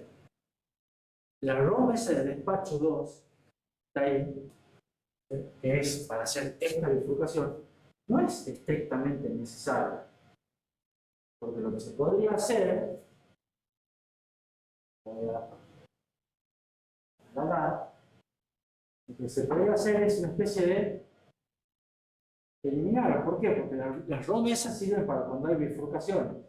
la ROM esa de despacho 2, está ahí, que es para hacer esta bifurcación, no es estrictamente necesaria. Porque lo que se podría hacer, voy a agarrar, lo que se podría hacer es una especie de eliminar. ¿Por qué? Porque las ROM esas sirven para cuando hay bifurcaciones.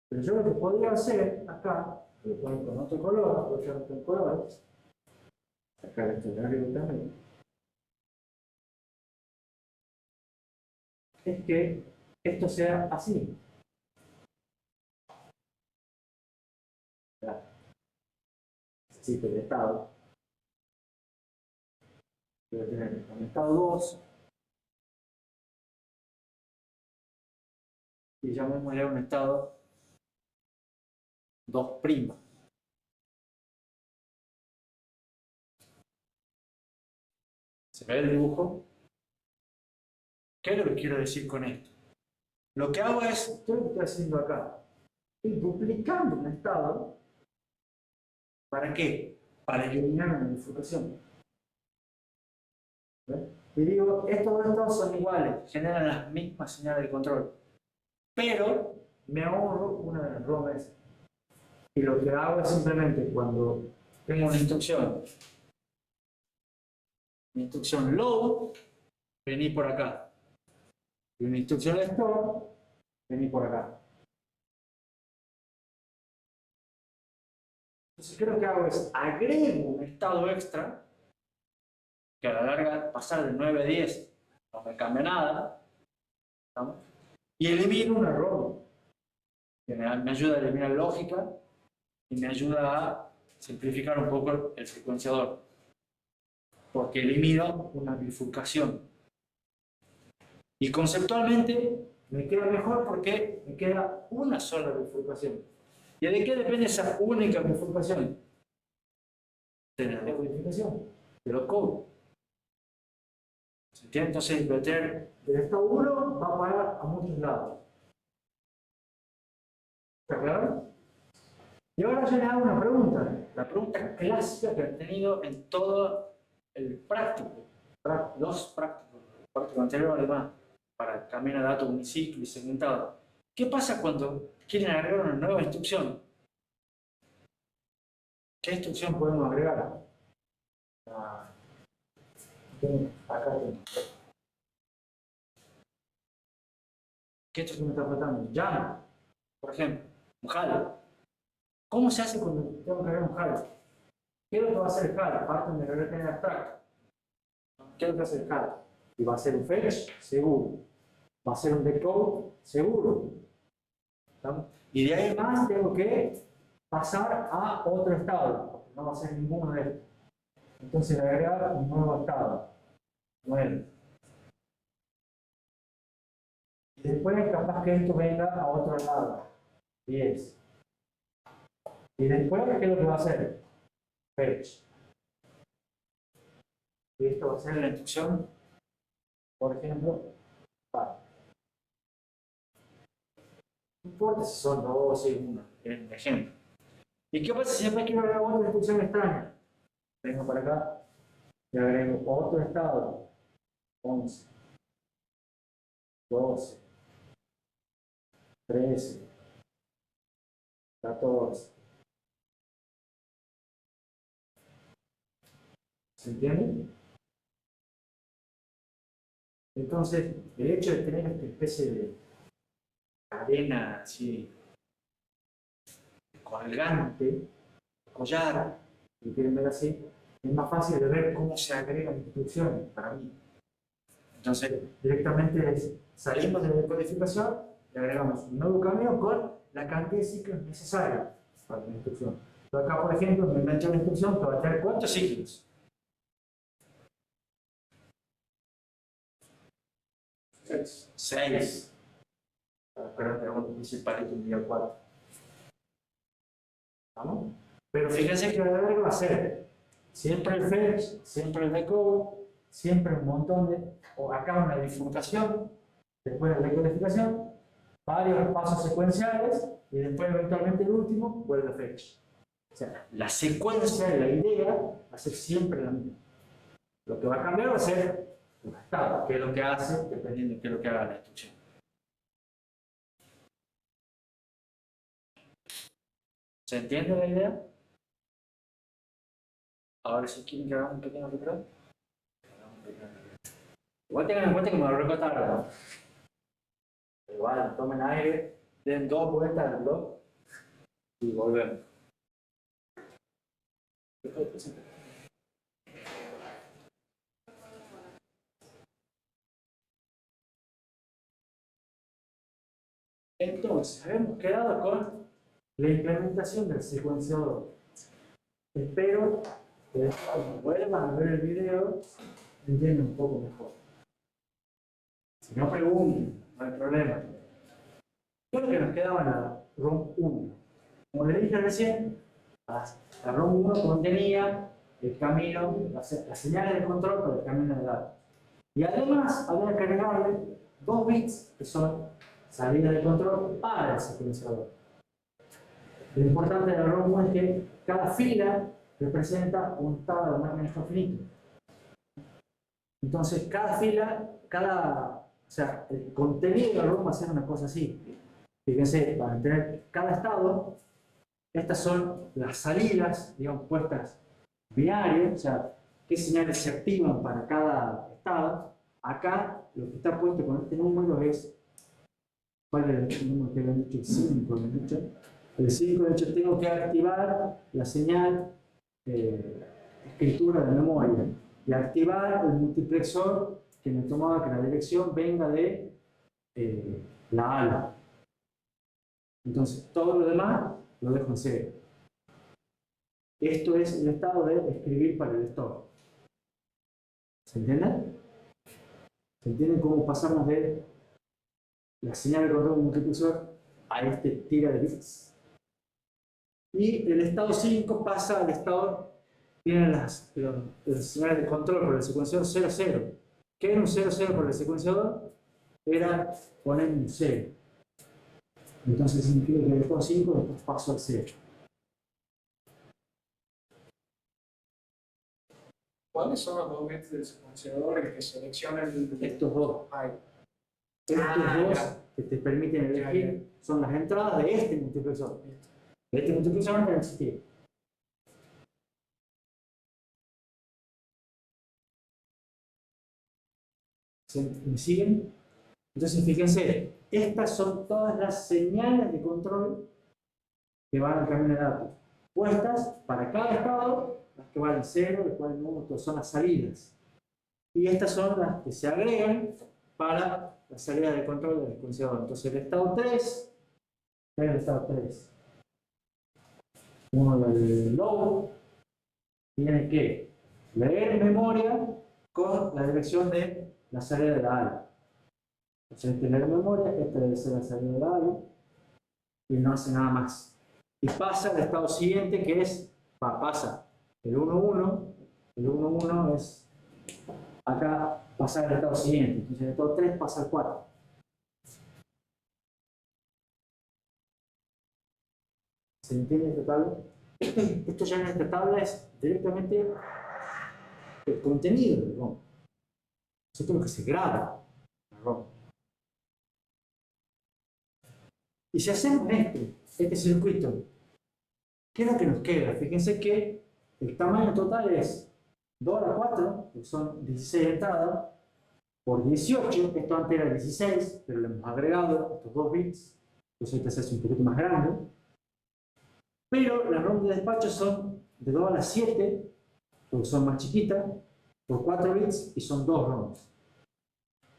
Pero yo lo que podría hacer acá, lo pongo con otro color, voy a echar otro color, sacar este de arriba también, es que esto sea así. Necesito el estado. Voy a tener un estado 2 y llamémosle un estado 2'. ¿Se ve el dibujo? ¿Qué es lo que quiero decir con esto? Lo que hago es, ¿qué es lo que estoy haciendo acá? Estoy duplicando un estado. ¿Para qué? Para eliminar una bifurcación. ¿Ve? Y digo, estos dos estados son iguales, generan las mismas señales de control. Pero me ahorro una de las ROMs. Y lo que hago es simplemente cuando tengo una instrucción load, vení por acá. Y una instrucción store, vení por acá. Entonces, ¿qué es lo que hago? Es agrego un estado extra, que a la larga pasar de 9 a 10 no me cambia nada, ¿no? Y elimino una ROM, que me ayuda a eliminar lógica y me ayuda a simplificar un poco el secuenciador, porque elimino una bifurcación. Y conceptualmente me queda mejor porque me queda una sola bifurcación. ¿Y de qué depende esa única bifurcación? De la decodificación, de los codes. ¿Se entiende? Entonces, voy a tener del estado 1 va a parar a muchos lados. ¿Está claro? Y ahora yo le hago una pregunta. La pregunta clásica que han tenido en todo el práctico. Los prácticos. El práctico anterior, además, para cambiar a datos uniciclo y segmentado. ¿Qué pasa cuando quieren agregar una nueva instrucción? ¿Qué instrucción podemos agregar? Acá tengo. ¿Qué instrucción me está faltando? Llama, por ejemplo, un HAL. ¿Cómo se hace cuando tengo que agregar un HAL? ¿Qué es lo que va a hacer el HAL? Aparte de retener abstracto. ¿Qué es lo que hace el HAL? Y va a ser un fetch, seguro. Va a ser un decode, seguro. ¿Estamos? Y de ahí más tengo que pasar a otro estado. No va a ser ninguno de estos. Entonces le agrega un nuevo estado. 9. Y después capaz que esto venga a otro lado. 10. Y después, ¿qué es lo que va a hacer? Fetch. Y esto va a ser la instrucción, por ejemplo, para. No importa si son 2 o 1, es un ejemplo. ¿Y qué pasa si después quiero agregar otra instrucción extraña? Vengo para acá y agrego otro estado. 11, 12, 13, 14. ¿Se entiende? Entonces, el hecho de tener esta especie de cadena así colgante, collar, si quieren ver así, es más fácil de ver cómo se agregan instrucciones para mí. Entonces, directamente salimos de la decodificación y agregamos un nuevo camino con la cantidad de ciclos necesarios para la instrucción. Entonces, acá, por ejemplo, me invento una instrucción que va a tener ¿cuántos ciclos? 6. Pero tenemos que decir para que un día 4. ¿Vamos? Pero fíjense que el va a ser siempre el fetch, siempre el decode, siempre un montón de, o acá una bifurcación, después la decodificación, varios pasos secuenciales y después eventualmente el último vuelve a fetch. O sea, la secuencia, la idea va a ser siempre la misma. Lo que va a cambiar va a ser el estado, qué es lo que hace, dependiendo de qué es lo que haga la instrucción. ¿Se entiende la idea? Ahora si quieren que hagamos un pequeño recreo. Igual tengan en cuenta que me lo recortaron, ¿no? Igual, tomen aire, den 2 vueltas al reloj y volvemos. Entonces, hemos quedado con la implementación del secuenciador. Espero que cuando vuelvan a ver el video entiendan un poco mejor. Si no pregunten, no hay problema. Creo que nos quedaba en la ROM 1. Como les dije recién, la ROM 1 contenía el camino, las señales de control para el camino de datos. Y además había que agregarle 2 bits que son salida de control para el secuenciador. Lo importante de la ROM 1 es que cada fila representa un estado de magneto finito. Entonces, cada fila, o sea, el contenido de la ROM va a ser una cosa así. Fíjense, para tener cada estado, estas son las salidas, digamos, puestas binarias, o sea, qué señales se activan para cada estado. Acá, lo que está puesto con este número es, ¿cuál es el número que le han dicho? El 5, ¿le han dicho? El 5, de hecho, tengo que activar la señal escritura de memoria y activar el multiplexor que me tomaba que la dirección venga de la ALA. Entonces, todo lo demás lo dejo en cero. Esto es el estado de escribir para el store. ¿Se entiende? ¿Se entiende cómo pasamos de la señal de control multiplexor a este tira de bits? Y el estado 5 pasa al estado, tiene las señales de control por el secuenciador 0,0. ¿Qué era un 0,0 por el secuenciador? Era poner un 0. Entonces significa que el estado 5 después paso al 0. ¿Cuáles son los 2 bits del secuenciador en que selecciona el... Estos dos. Ay, Estos dos ya. que te permiten elegir son las entradas de este multiplexor. Este multiplexor no existía. ¿Me siguen? Entonces, fíjense, estas son todas las señales de control que van al camino de datos, puestas para cada estado, las que valen 0, las que valen 1, son las salidas. Y estas son las que se agregan para la salida de control del secuenciador. Entonces, el estado 3, ¿qué es el estado 3? Uno del load tiene que leer en memoria con la dirección de la salida de la ALA. Entonces, tener memoria, esta debe ser la salida de la ALA y no hace nada más. y pasa al estado siguiente, que es, pasa el 1,1, el 1,1 es, acá pasa al estado siguiente, entonces el estado 3 pasa al 4. ¿Se entiende esta tabla? Esto ya en esta tabla es directamente el contenido del ROM. Esto es lo que se graba en el ROM. Y si hacemos este circuito, ¿qué es lo que nos queda? Fíjense que el tamaño total es 2 a la 4, que son 16 entradas, por 18, esto antes era 16, pero le hemos agregado estos 2 bits, entonces este se hace un poquito más grande. Pero las ROM de despacho son de 2 a la 7, porque son más chiquitas, por 4 bits y son 2 ROMs.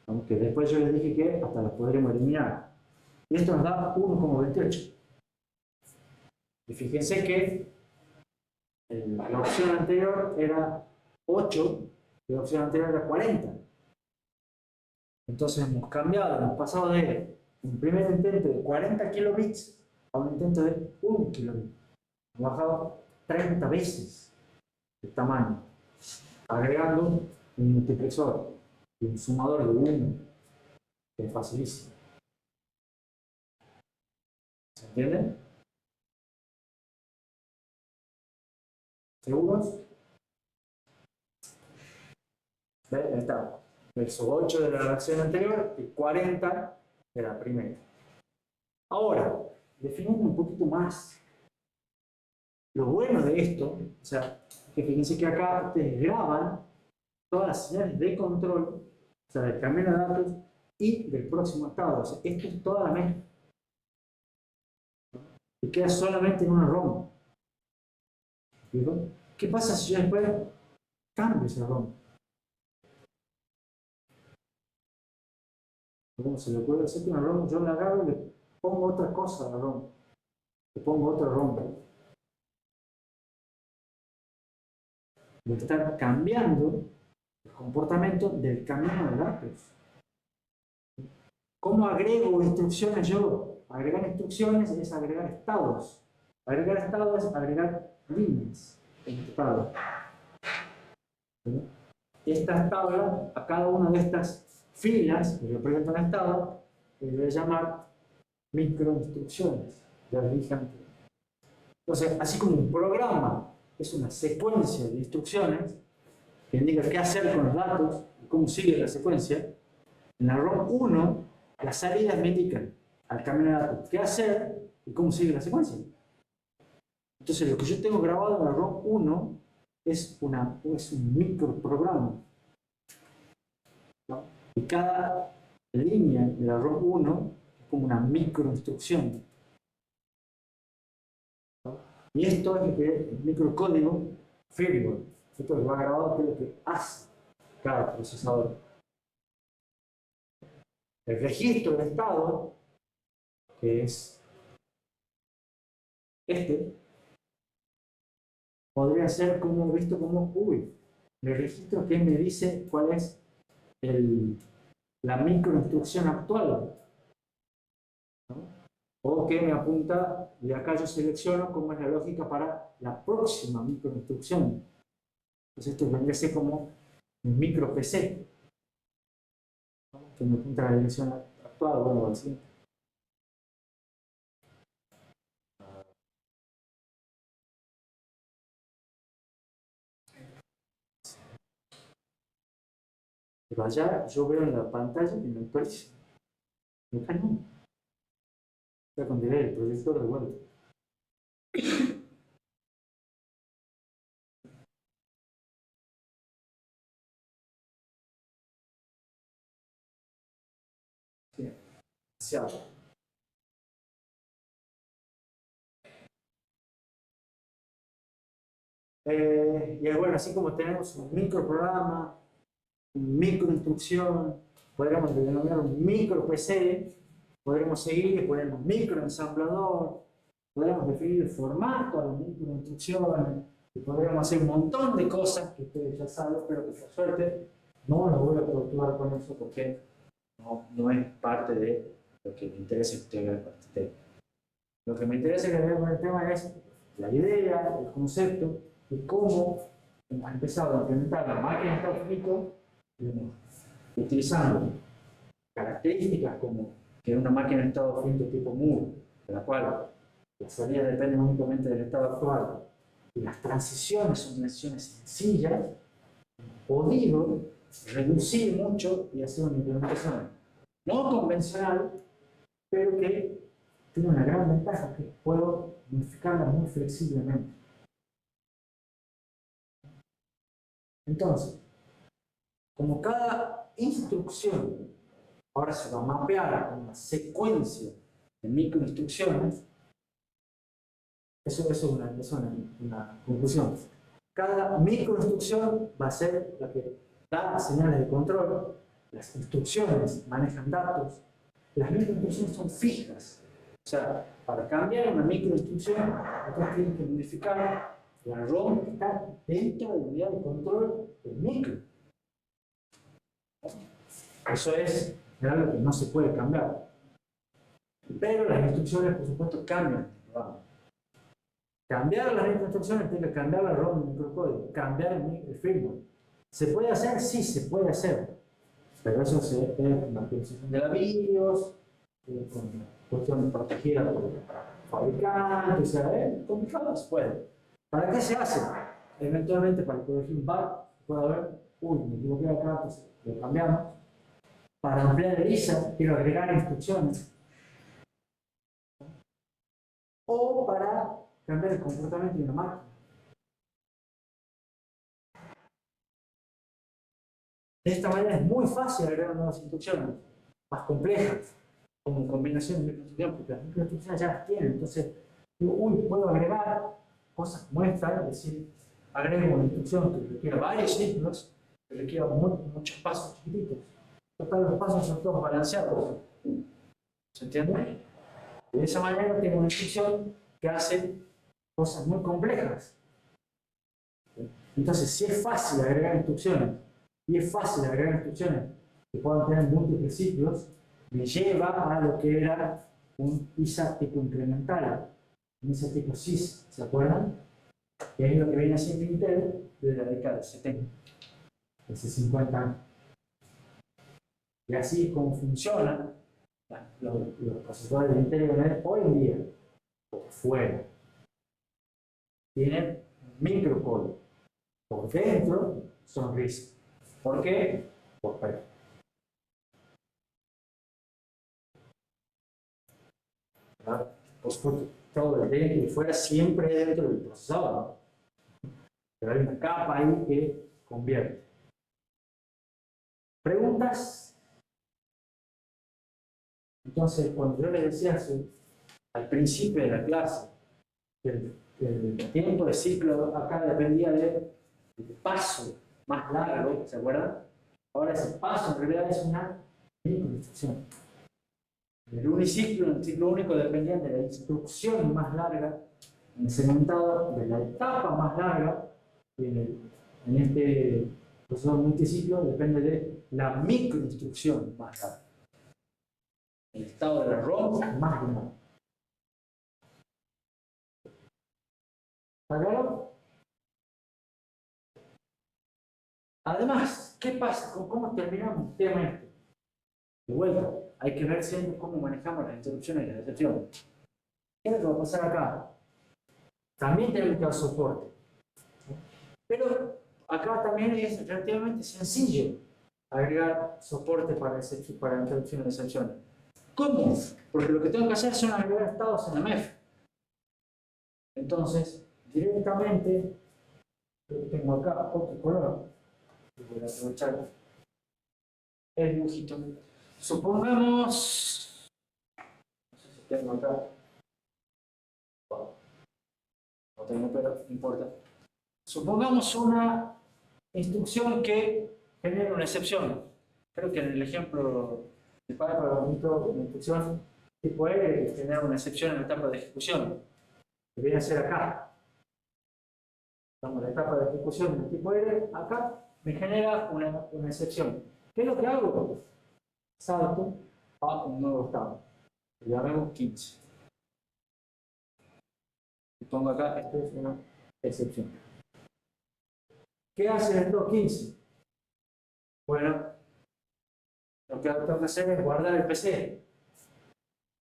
Aunque después yo les dije que hasta las podremos eliminar. Y esto nos da 1,28. Y fíjense que la opción anterior era 8 y la opción anterior era 40. Entonces hemos cambiado, hemos pasado de un primer intento de 40 kilobits a un intento de 1 kilobit. Hemos bajado 30 veces el tamaño, agregando un multiplexor y un sumador de 1, que es facilísimo. ¿Se entiende? ¿Seguros? ¿Ves? Ahí está. Verso 8 de la versión anterior y 40 de la primera. Ahora, definiendo un poquito más. Lo bueno de esto, o sea, que fíjense que acá ustedes graban todas las señales de control, o sea, del cambio de datos y del próximo estado. O sea, esto es toda la mezcla. Y queda solamente en una ROM. ¿Digo? ¿Qué pasa si yo después cambio esa ROM? ¿Cómo se le puede hacer que una ROM? Yo la agarro y le pongo otra cosa a la ROM. Le pongo otra ROM. Voy a estar cambiando el comportamiento del camino de datos. ¿Cómo agrego instrucciones yo? Agregar instrucciones es agregar estados. Agregar estados es agregar líneas en estado. Estas tablas, a cada una de estas filas que representan un estado, se debe llamar microinstrucciones. Ya les dije antes. Entonces, así como un programa es una secuencia de instrucciones que indica qué hacer con los datos y cómo sigue la secuencia, en la ROM 1, las salidas me indican al camino de datos qué hacer y cómo sigue la secuencia. Entonces, lo que yo tengo grabado en la ROM 1 es un microprograma. ¿No? Y cada línea de la ROM 1 es como una microinstrucción. ¿No? Y esto es el microcódigo firmware. Esto lo va grabado, que es lo que hace cada procesador. El registro de estado, que es este, podría ser visto como, el registro que me dice cuál es la microinstrucción actual, ¿no? O que me apunta, y acá yo selecciono cómo es la lógica para la próxima microinstrucción. Entonces esto vendría a ser como un micro PC, ¿no? Que me apunta a la dirección actual, bueno, al siguiente. Pero allá yo veo en la pantalla que me actualiza. Acá no. Está con delay el proyector de vuelta. Sí, demasiado. Y bueno, así como tenemos un microprograma, una microinstrucción, podríamos denominar un micro PC, podremos seguir y poner un microensamblador, podríamos definir el formato de las microinstrucciones, y podríamos hacer un montón de cosas que ustedes ya saben, pero que por suerte no los voy a torturar con eso porque no es parte de lo que me interesa que ustedes vean. Lo que me interesa que veamos el tema es la idea, el concepto y cómo hemos empezado a implementar la máquina de estado finito utilizando características como que es una máquina de estado finito tipo Moore, de la cual la salida depende únicamente del estado actual y las transiciones son transiciones sencillas, podido reducir mucho y hacer una implementación no convencional, pero que tiene una gran ventaja, que puedo modificarla muy flexiblemente. Entonces, como cada instrucción ahora se va a mapear a una secuencia de microinstrucciones, eso es una conclusión. Cada microinstrucción va a ser la que da señales de control, las instrucciones manejan datos, las microinstrucciones son fijas. O sea, para cambiar una microinstrucción, nosotros tenemos que modificar la ROM que está dentro de la unidad de control del micro. Eso es algo que no se puede cambiar. Pero las instrucciones, por supuesto, cambian. Cambiar las instrucciones tiene que cambiar la ROM del microcódigo, cambiar el firmware. ¿Se puede hacer? Sí, se puede hacer. Pero eso se ve con la actualización de la BIOS, con cuestiones protegidas por el fabricante, o sea, complicado se puede. ¿Para qué se hace? Eventualmente para corregir un bug, puede haber, uy, me equivoqué acá, pues lo cambiamos. Para ampliar el ISA, quiero agregar instrucciones. O para cambiar el comportamiento de una máquina. De esta manera es muy fácil agregar nuevas instrucciones, más complejas, como combinación de microinstrucciones, porque las microinstrucciones ya las tienen. Entonces, digo, uy, puedo agregar cosas como esta, es decir, agrego una instrucción que requiera varios ciclos, que requiera muchos pasos chiquititos. Total, los pasos son todos balanceados. ¿Se entiende? Y de esa manera tengo una instrucción que hace cosas muy complejas. Entonces, si es fácil agregar instrucciones, y es fácil agregar instrucciones que puedan tener múltiples ciclos, me lleva a lo que era un ISA tipo incremental, un ISA tipo SYS, ¿se acuerdan? Que es lo que viene haciendo Intel desde la década de 70, hace 50 años. Y así es como funcionan los procesadores de Intel hoy en día, por fuera. Tienen microcódigo. Por dentro son RISC. ¿Por qué? Por fuera. Por supuesto, todo el dentro y fuera siempre dentro del procesador, ¿no? Pero hay una capa ahí que convierte. ¿Preguntas? Entonces, cuando yo les decía al principio de la clase que el tiempo de ciclo acá dependía del paso más largo, ¿se acuerdan? Ahora ese paso en realidad es una microinstrucción. El uniciclo y el ciclo único dependían de la instrucción más larga, en el segmentado de la etapa más larga, y en este procesador multiciclo depende de la microinstrucción más larga. El estado de la ROM más grande. ¿Está claro? Además, ¿qué pasa? ¿Cómo terminamos el tema este? De vuelta, hay que ver siempre cómo manejamos las interrupciones y las excepciones. ¿Qué es lo que va a pasar acá? También tenemos que dar soporte. Pero acá también es relativamente sencillo agregar soporte para interrupciones y excepciones. ¿Cómo? Porque lo que tengo que hacer son agregar estados en la MEF. Entonces, directamente, tengo acá otro color. Voy a aprovechar el dibujito. Supongamos, no sé si tengo acá, no tengo, pero no importa. Supongamos una instrucción que genera una excepción. Creo que en el ejemplo de para bonito, una instrucción tipo R que genera una excepción en la etapa de ejecución, que viene a ser acá. Estamos en la etapa de ejecución del tipo R, acá me genera una excepción. ¿Qué es lo que hago? Salto a un nuevo estado. Lo llamemos 15. Y pongo acá, esto es una excepción. ¿Qué hace el stop 15? Bueno, lo que tengo que hacer es guardar el PC,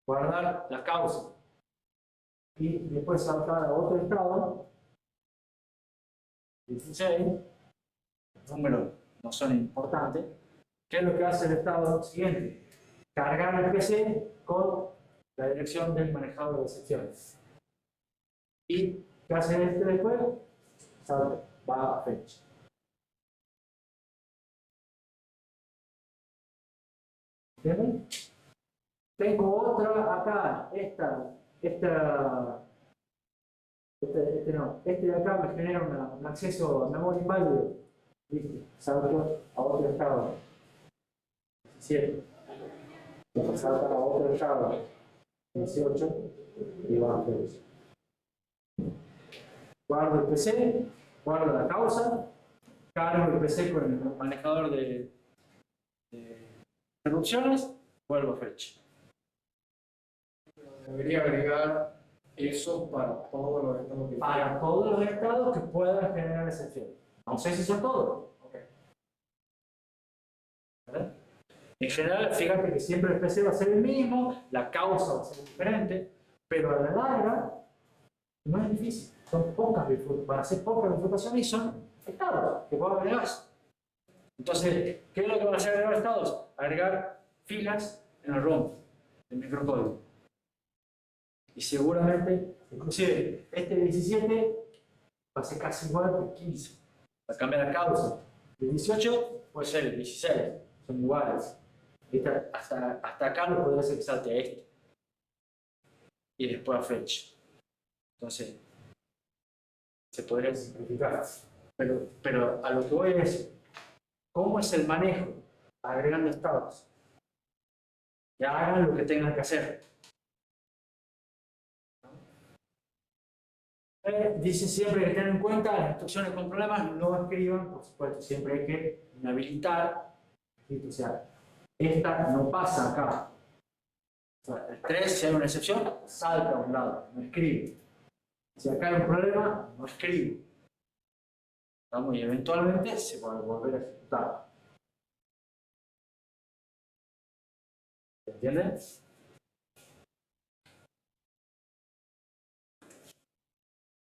guardar la causa y después saltar a otro estado, 16, los números no son importantes. ¿Qué es lo que hace el estado siguiente? Cargar el PC con la dirección del manejador de excepciones. ¿Y qué hace este después? Salta, va a fetch. ¿Entienden? Tengo otra acá, este de acá me genera un acceso a memoria inválido. ¿Viste? Salto a otro estado. 17. Después salta a otro estado. 18. Y va a hacer eso. Guardo el PC, guardo la causa, cargo el PC con el manejador de interrupciones, vuelvo a fetch. Debería agregar eso para todos los estados que Para todos los estados que puedan generar excepción. No sé si son todos. Okay. ¿Verdad? En general, fíjate que siempre el PC va a ser el mismo, la causa va a ser diferente, pero a la larga no es difícil. Son pocas bifurcaciones, van a ser pocas bifurcaciones y son estados que vos agregás. Entonces, ¿qué es lo que van a hacer agregar estados? Agregar filas en el ROM, el microcódigo. Y seguramente, inclusive, este 17 va a ser casi igual que el 15. Va a cambiar la causa. El 18 puede ser el 16, son iguales. Hasta acá no podría ser que salte a este. Y después a fetch. Entonces, se podría simplificar. Pero a lo que voy es, ¿cómo es el manejo? Agregando estados. Que hagan lo que tengan que hacer. Dice siempre que tengan en cuenta las instrucciones con problemas, no escriban, por supuesto, siempre hay que inhabilitar. O sea, esta no pasa acá. O sea, el 3, si hay una excepción, salta a un lado, no escribe. Si acá hay un problema, no escribe. ¿Vamos? Y eventualmente se va a volver a ejecutar. ¿Entienden?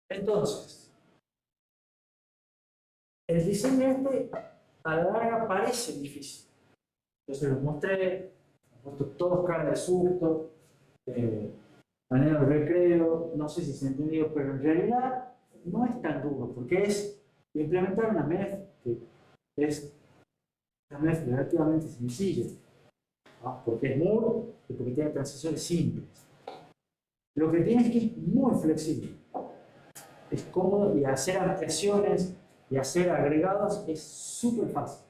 Entonces, el diseño a la larga parece difícil. Entonces los mostré, todos cara de susto, manera de recreo, no sé si se ha entendido, pero en realidad no es tan duro, porque es implementar una MEF que es una MEF relativamente sencilla, ¿no? Porque es Moore y porque tiene transiciones simples. Lo que tiene es que es muy flexible. Es cómodo y hacer ampliaciones y hacer agregados es súper fácil.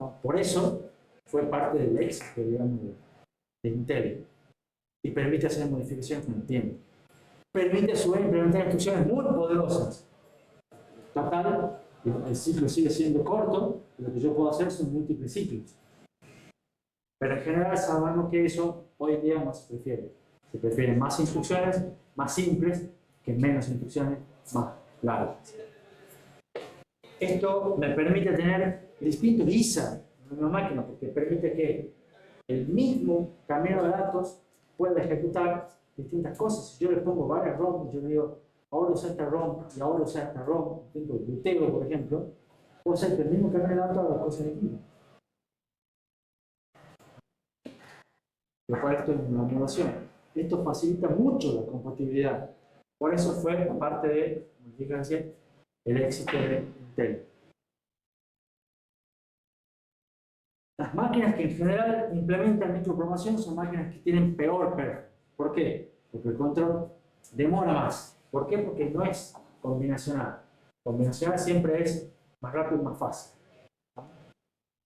¿No? Por eso fue parte del éxito, digamos, de Intel. Y permite hacer modificaciones con el tiempo. Permite a su vez implementar instrucciones muy poderosas. Total, el ciclo sigue siendo corto, y lo que yo puedo hacer son múltiples ciclos. Pero en general sabemos que eso hoy en día no se prefiere. Se prefieren más instrucciones, más simples, que menos instrucciones más largas. Esto me permite tener distintos ISA en una máquina, porque permite que el mismo camino de datos pueda ejecutar distintas cosas. Si yo le pongo varias ROM, yo le digo, ahora usa esta ROM y ahora usa esta ROM, tengo el buteo, por ejemplo, puedo hacer que el mismo camino de datos haga cosas distintas. Lo cual esto es una innovación. Esto facilita mucho la compatibilidad. Por eso fue parte de, como dije recién, el éxito de Intel. Las máquinas que en general implementan microprogramación son máquinas que tienen peor perf. ¿Por qué? Porque el control demora más. ¿Por qué? Porque no es combinacional. Combinacional siempre es más rápido y más fácil.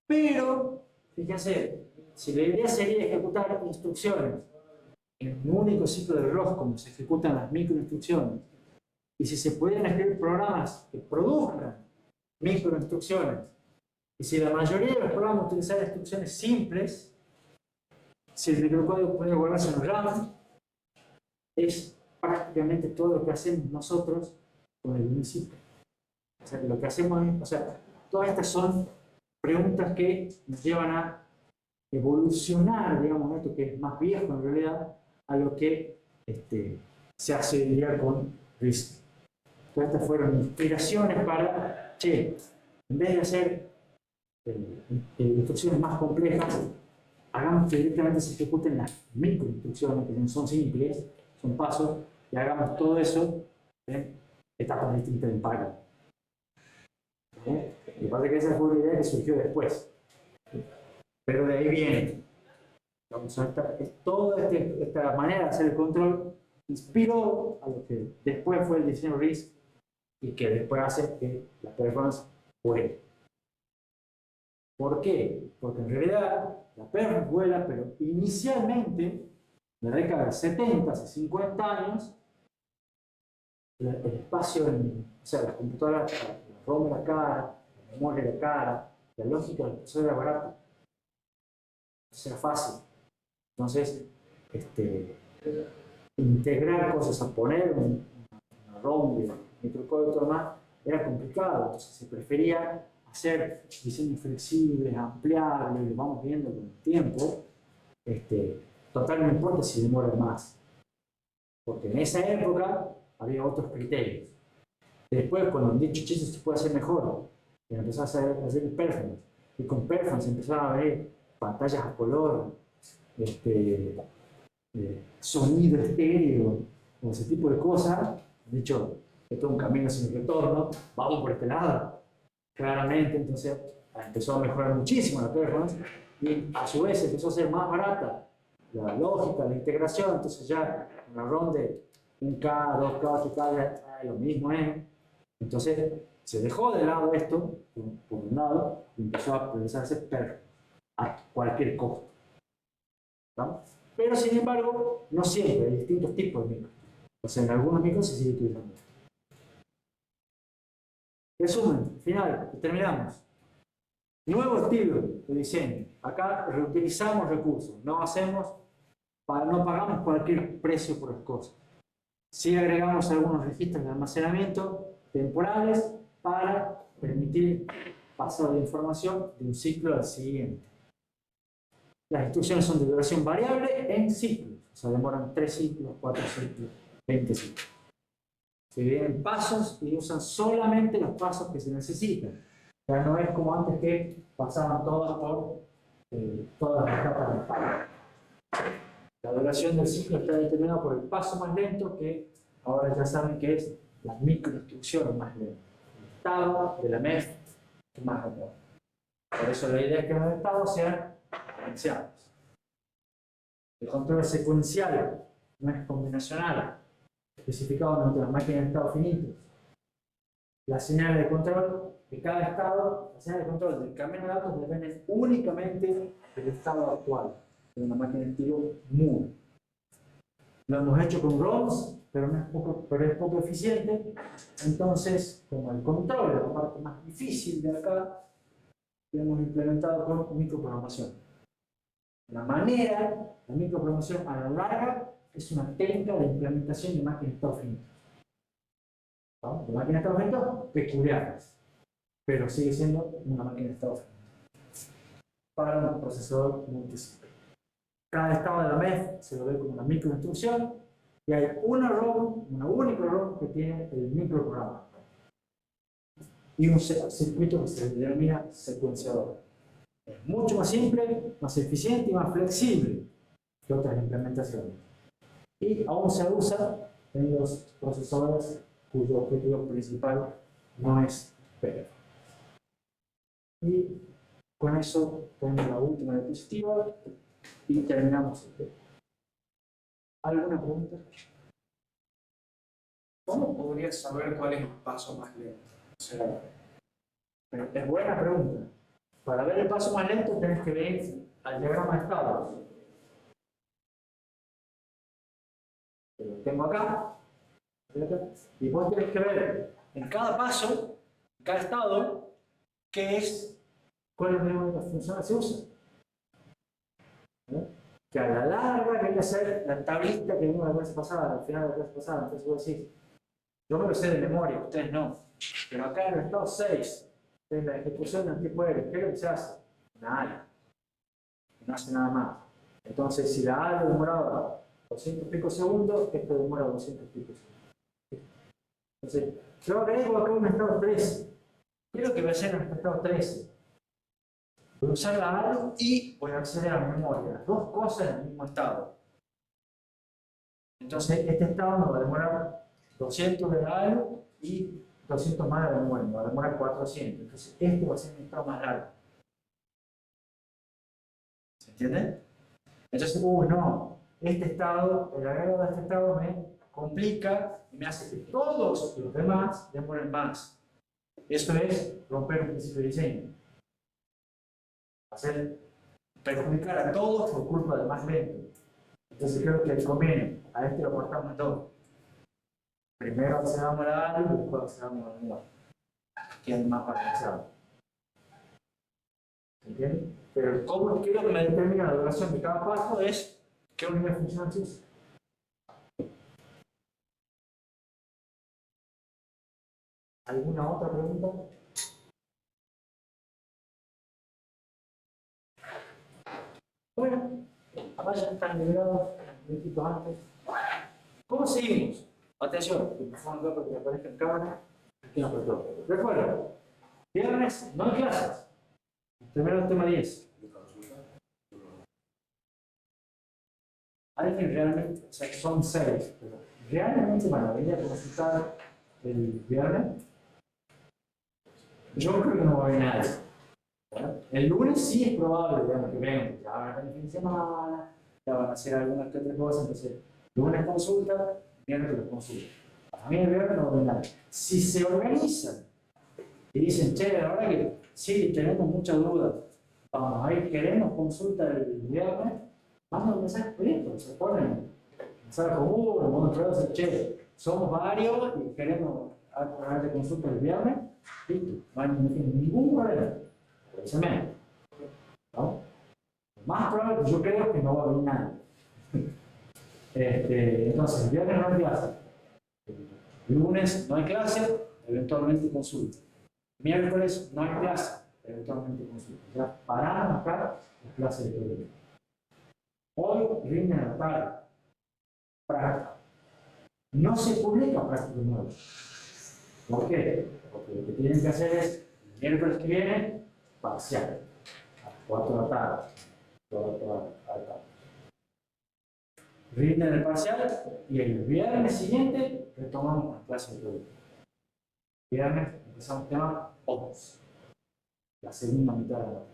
Pero, fíjense, si la idea sería ejecutar instrucciones en un único ciclo de reloj, como se ejecutan las microinstrucciones, y si se pudieran escribir programas que produzcan microinstrucciones, y si la mayoría de los programas utilizaran instrucciones simples, si el microcódigo pudiera guardarse en RAM, es prácticamente todo lo que hacemos nosotros con el municipio. O sea, lo que hacemos es, o sea, todas estas son preguntas que nos llevan a evolucionar, digamos, esto que es más viejo en realidad, a lo que se hace hoy día con RISC. Todas estas fueron inspiraciones para, che, en vez de hacer instrucciones más complejas, hagamos que directamente se ejecuten las microinstrucciones, que no son simples, son pasos, y hagamos todo eso en etapas distintas del Python. Me parece que esa fue una idea que surgió después. Pero de ahí viene. Toda esta manera de hacer el control inspiró a lo que después fue el diseño RISC y que después hace que la performance vuele. ¿Por qué? Porque en realidad la performance vuela, pero inicialmente, en la década de los 70, hace 50 años, el espacio, o sea, las computadoras, la ROM era cara, la memoria era cara, la lógica del procesador era barata. Entonces era fácil. Entonces, integrar cosas, a poner una ROM de microcódigo y todo más, era complicado. Entonces se prefería hacer diseños flexibles, ampliables, lo vamos viendo con el tiempo. Total, no importa si demora más. Porque en esa época había otros criterios. Después, cuando han dicho, che, esto se puede hacer mejor, y empezó a hacer el performance. Y con performance empezaron a ver pantallas a color, sonido estéreo, o ese tipo de cosas. De hecho, esto es un camino sin retorno, vamos por este lado. Claramente, entonces empezó a mejorar muchísimo la performance y a su vez empezó a ser más barata la lógica, la integración. Entonces ya una ROM de 1K, 2K, 8K, lo mismo es. Entonces se dejó de lado esto, por un lado, y empezó a procesarse performance a cualquier costo. ¿No? Pero sin embargo, no siempre, hay distintos tipos de micros. O sea, en algunos micros se sigue utilizando. Resumen, final, terminamos. Nuevo estilo de diseño. Acá reutilizamos recursos, no pagamos cualquier precio por las cosas. Sí agregamos algunos registros de almacenamiento temporales para permitir pasar de información de un ciclo al siguiente. Las instrucciones son de duración variable en ciclos, o sea, demoran 3 ciclos, 4 ciclos, 20 ciclos. Se dividen en pasos y usan solamente los pasos que se necesitan. Ya no es como antes que pasaban todas por todas las etapas del paso. La duración del ciclo está determinada por el paso más lento, que ahora ya saben que es la microinstrucción más lenta. El estado de la MEF más rápido. Por eso la idea es que los estados sean secuenciales. El control es secuencial, no es combinacional, especificado entre las máquinas de estado finitos. Las señales de control de cada estado, las señales de control del camino de datos dependen únicamente del estado actual de una máquina de estilo MOVE. Lo hemos hecho con ROMs, pero es poco eficiente. Entonces, como el control es la parte más difícil de acá, lo hemos implementado con microprogramación. La microprogramación a la larga es una técnica de implementación de máquinas de estado finitos. ¿No? De máquinas de estado finitos peculiares, pero sigue siendo una máquina de estado finito para un procesador multiciclo. Cada estado de la MEF se lo ve como una microinstrucción y hay una única ROM que tiene el microprograma y un circuito que se denomina secuenciador. Es mucho más simple, más eficiente y más flexible que otras implementaciones. Y aún se usa en los procesadores cuyo objetivo principal no es performance. Y con eso tenemos la última diapositiva y terminamos el tema. ¿Alguna pregunta? ¿Cómo podrías saber cuál es el paso más lento? O sea, Es buena pregunta. Para ver el paso más lento tenés que ver al diagrama de estados. Lo tengo acá. Y vos tenés que ver en cada paso, en cada estado, cuál es la función que se usa. que a la larga viene a ser la tablita que vimos la clase pasada, al final de la clase pasada. Entonces vos decís, yo me lo sé de memoria, ustedes no. Pero acá en el estado 6, en la ejecución del tipo R, ¿qué es lo que se hace? Nada. No hace nada más. Entonces, si la A demoraba 200 y pico segundos, esto demora 200 y pico segundos. Entonces, yo agrego acá un estado 13. ¿Qué es lo que voy a hacer en este estado 13? Voy a usar la ALU y voy a acceder a la memoria. Las dos cosas en el mismo estado. Entonces, este estado me va a demorar 200 de la ALU y 200 más de la memoria. Me va a demorar 400. Entonces, este va a ser un estado más largo. ¿Se entiende? Entonces, no, este estado, el agrego de este estado me complica y me hace que todos los demás demoren más. Eso es romper un principio de diseño. Hacer perjudicar a todos por culpa del más lento. Entonces creo que conviene, a este lo cortamos en dos. Primero accedamos a la ALU y después accedamos a la memoria. Que es más balanceado. ¿Se entiende? Pero ¿cómo quiero que me determine la duración de cada paso? Es qué unidad de función se usa. ¿Alguna otra pregunta? Bueno, acá ya están liberados minutitos antes. ¿Cómo seguimos? Atención, que me pongan acá para que aparezca en cámara. Aquí nos faltó. Recuerda, viernes no hay clases. Primero el tema 10. Alguien realmente, o sea, son 6, pero realmente van a venir a consultar el viernes. Yo creo que no va a haber nadie. ¿Verdad? El lunes sí es probable, digamos, que vengan, ya van a tener fin de semana, ya van a hacer algunas que otras cosas, entonces, lunes consulta, viernes consulta. A mí el viernes no va a haber nadie. Si se organizan y dicen, che, la verdad que sí, tenemos muchas dudas, vamos a ir, queremos consulta el viernes, mandan un mensaje privado, se ponen mensaje común, en modo privado, dicen, che, somos varios y queremos hacer de consulta el viernes, listo, no hay ningún problema, precisamente. ¿No? Más probable que yo creo que no va a haber nadie. Entonces, el viernes no hay clase, el lunes no hay clase, eventualmente consulta. Miércoles no hay clase, eventualmente consulta. Ya paramos acá las clases de teoría. Hoy rinde en la tarde. Práctica. No se publica práctica nueva. ¿Por qué? Porque lo que tienen que hacer es, el miércoles que viene, parcial. A las 4 de la tarde. Toda la tarde. Rinden el parcial y el viernes siguiente retomamos las clases de teoría. Viernes empezamos tema 11. La segunda mitad de la noche.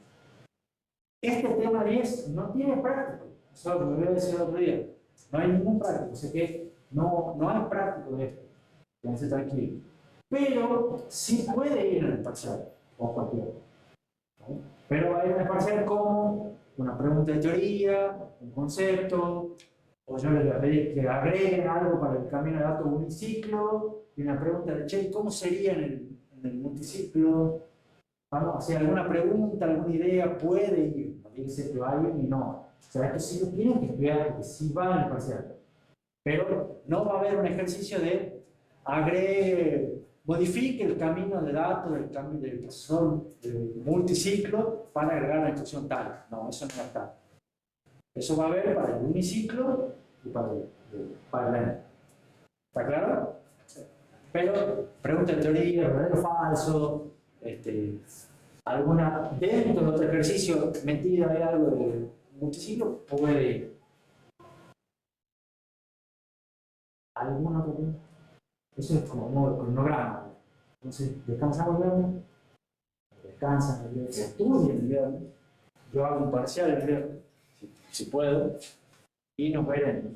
Este tema 10 no tiene práctico. Eso lo voy a decir el otro día. No hay ningún práctico. O sea que no hay práctico de esto. Quédense tranquilos. Pero sí puede ir en el parcial. O cualquier otro. ¿No? Pero va a ir en el parcial como una pregunta de teoría, un concepto, o yo les voy a pedir que agreguen algo para el camino de datos uniciclo, y una pregunta de, che, ¿cómo sería en el multiciclo? Vamos a hacer alguna pregunta, alguna idea, puede ir. No tiene que ser que vayan y no. O sea, esto sí lo tienen que estudiar porque sí va en el parcial. Pero no va a haber un ejercicio de agregue, modifique el camino de datos del procesador del multiciclo para agregar la instrucción tal. No, eso no va a estar. Eso va a haber para el uniciclo y para el ¿está claro? Pero pregunta de teoría, verdadero o falso, alguna dentro de otro ejercicio metida de algo de multiciclo, puede ir. ¿Alguna otra pregunta? Eso es como un modo cronograma. Entonces, descansamos el viernes, descansan el viernes, estudian el viernes, yo hago un parcial el viernes, si puedo, y nos veremos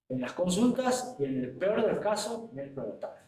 en las consultas y en el peor de los casos, miércoles de la tarde.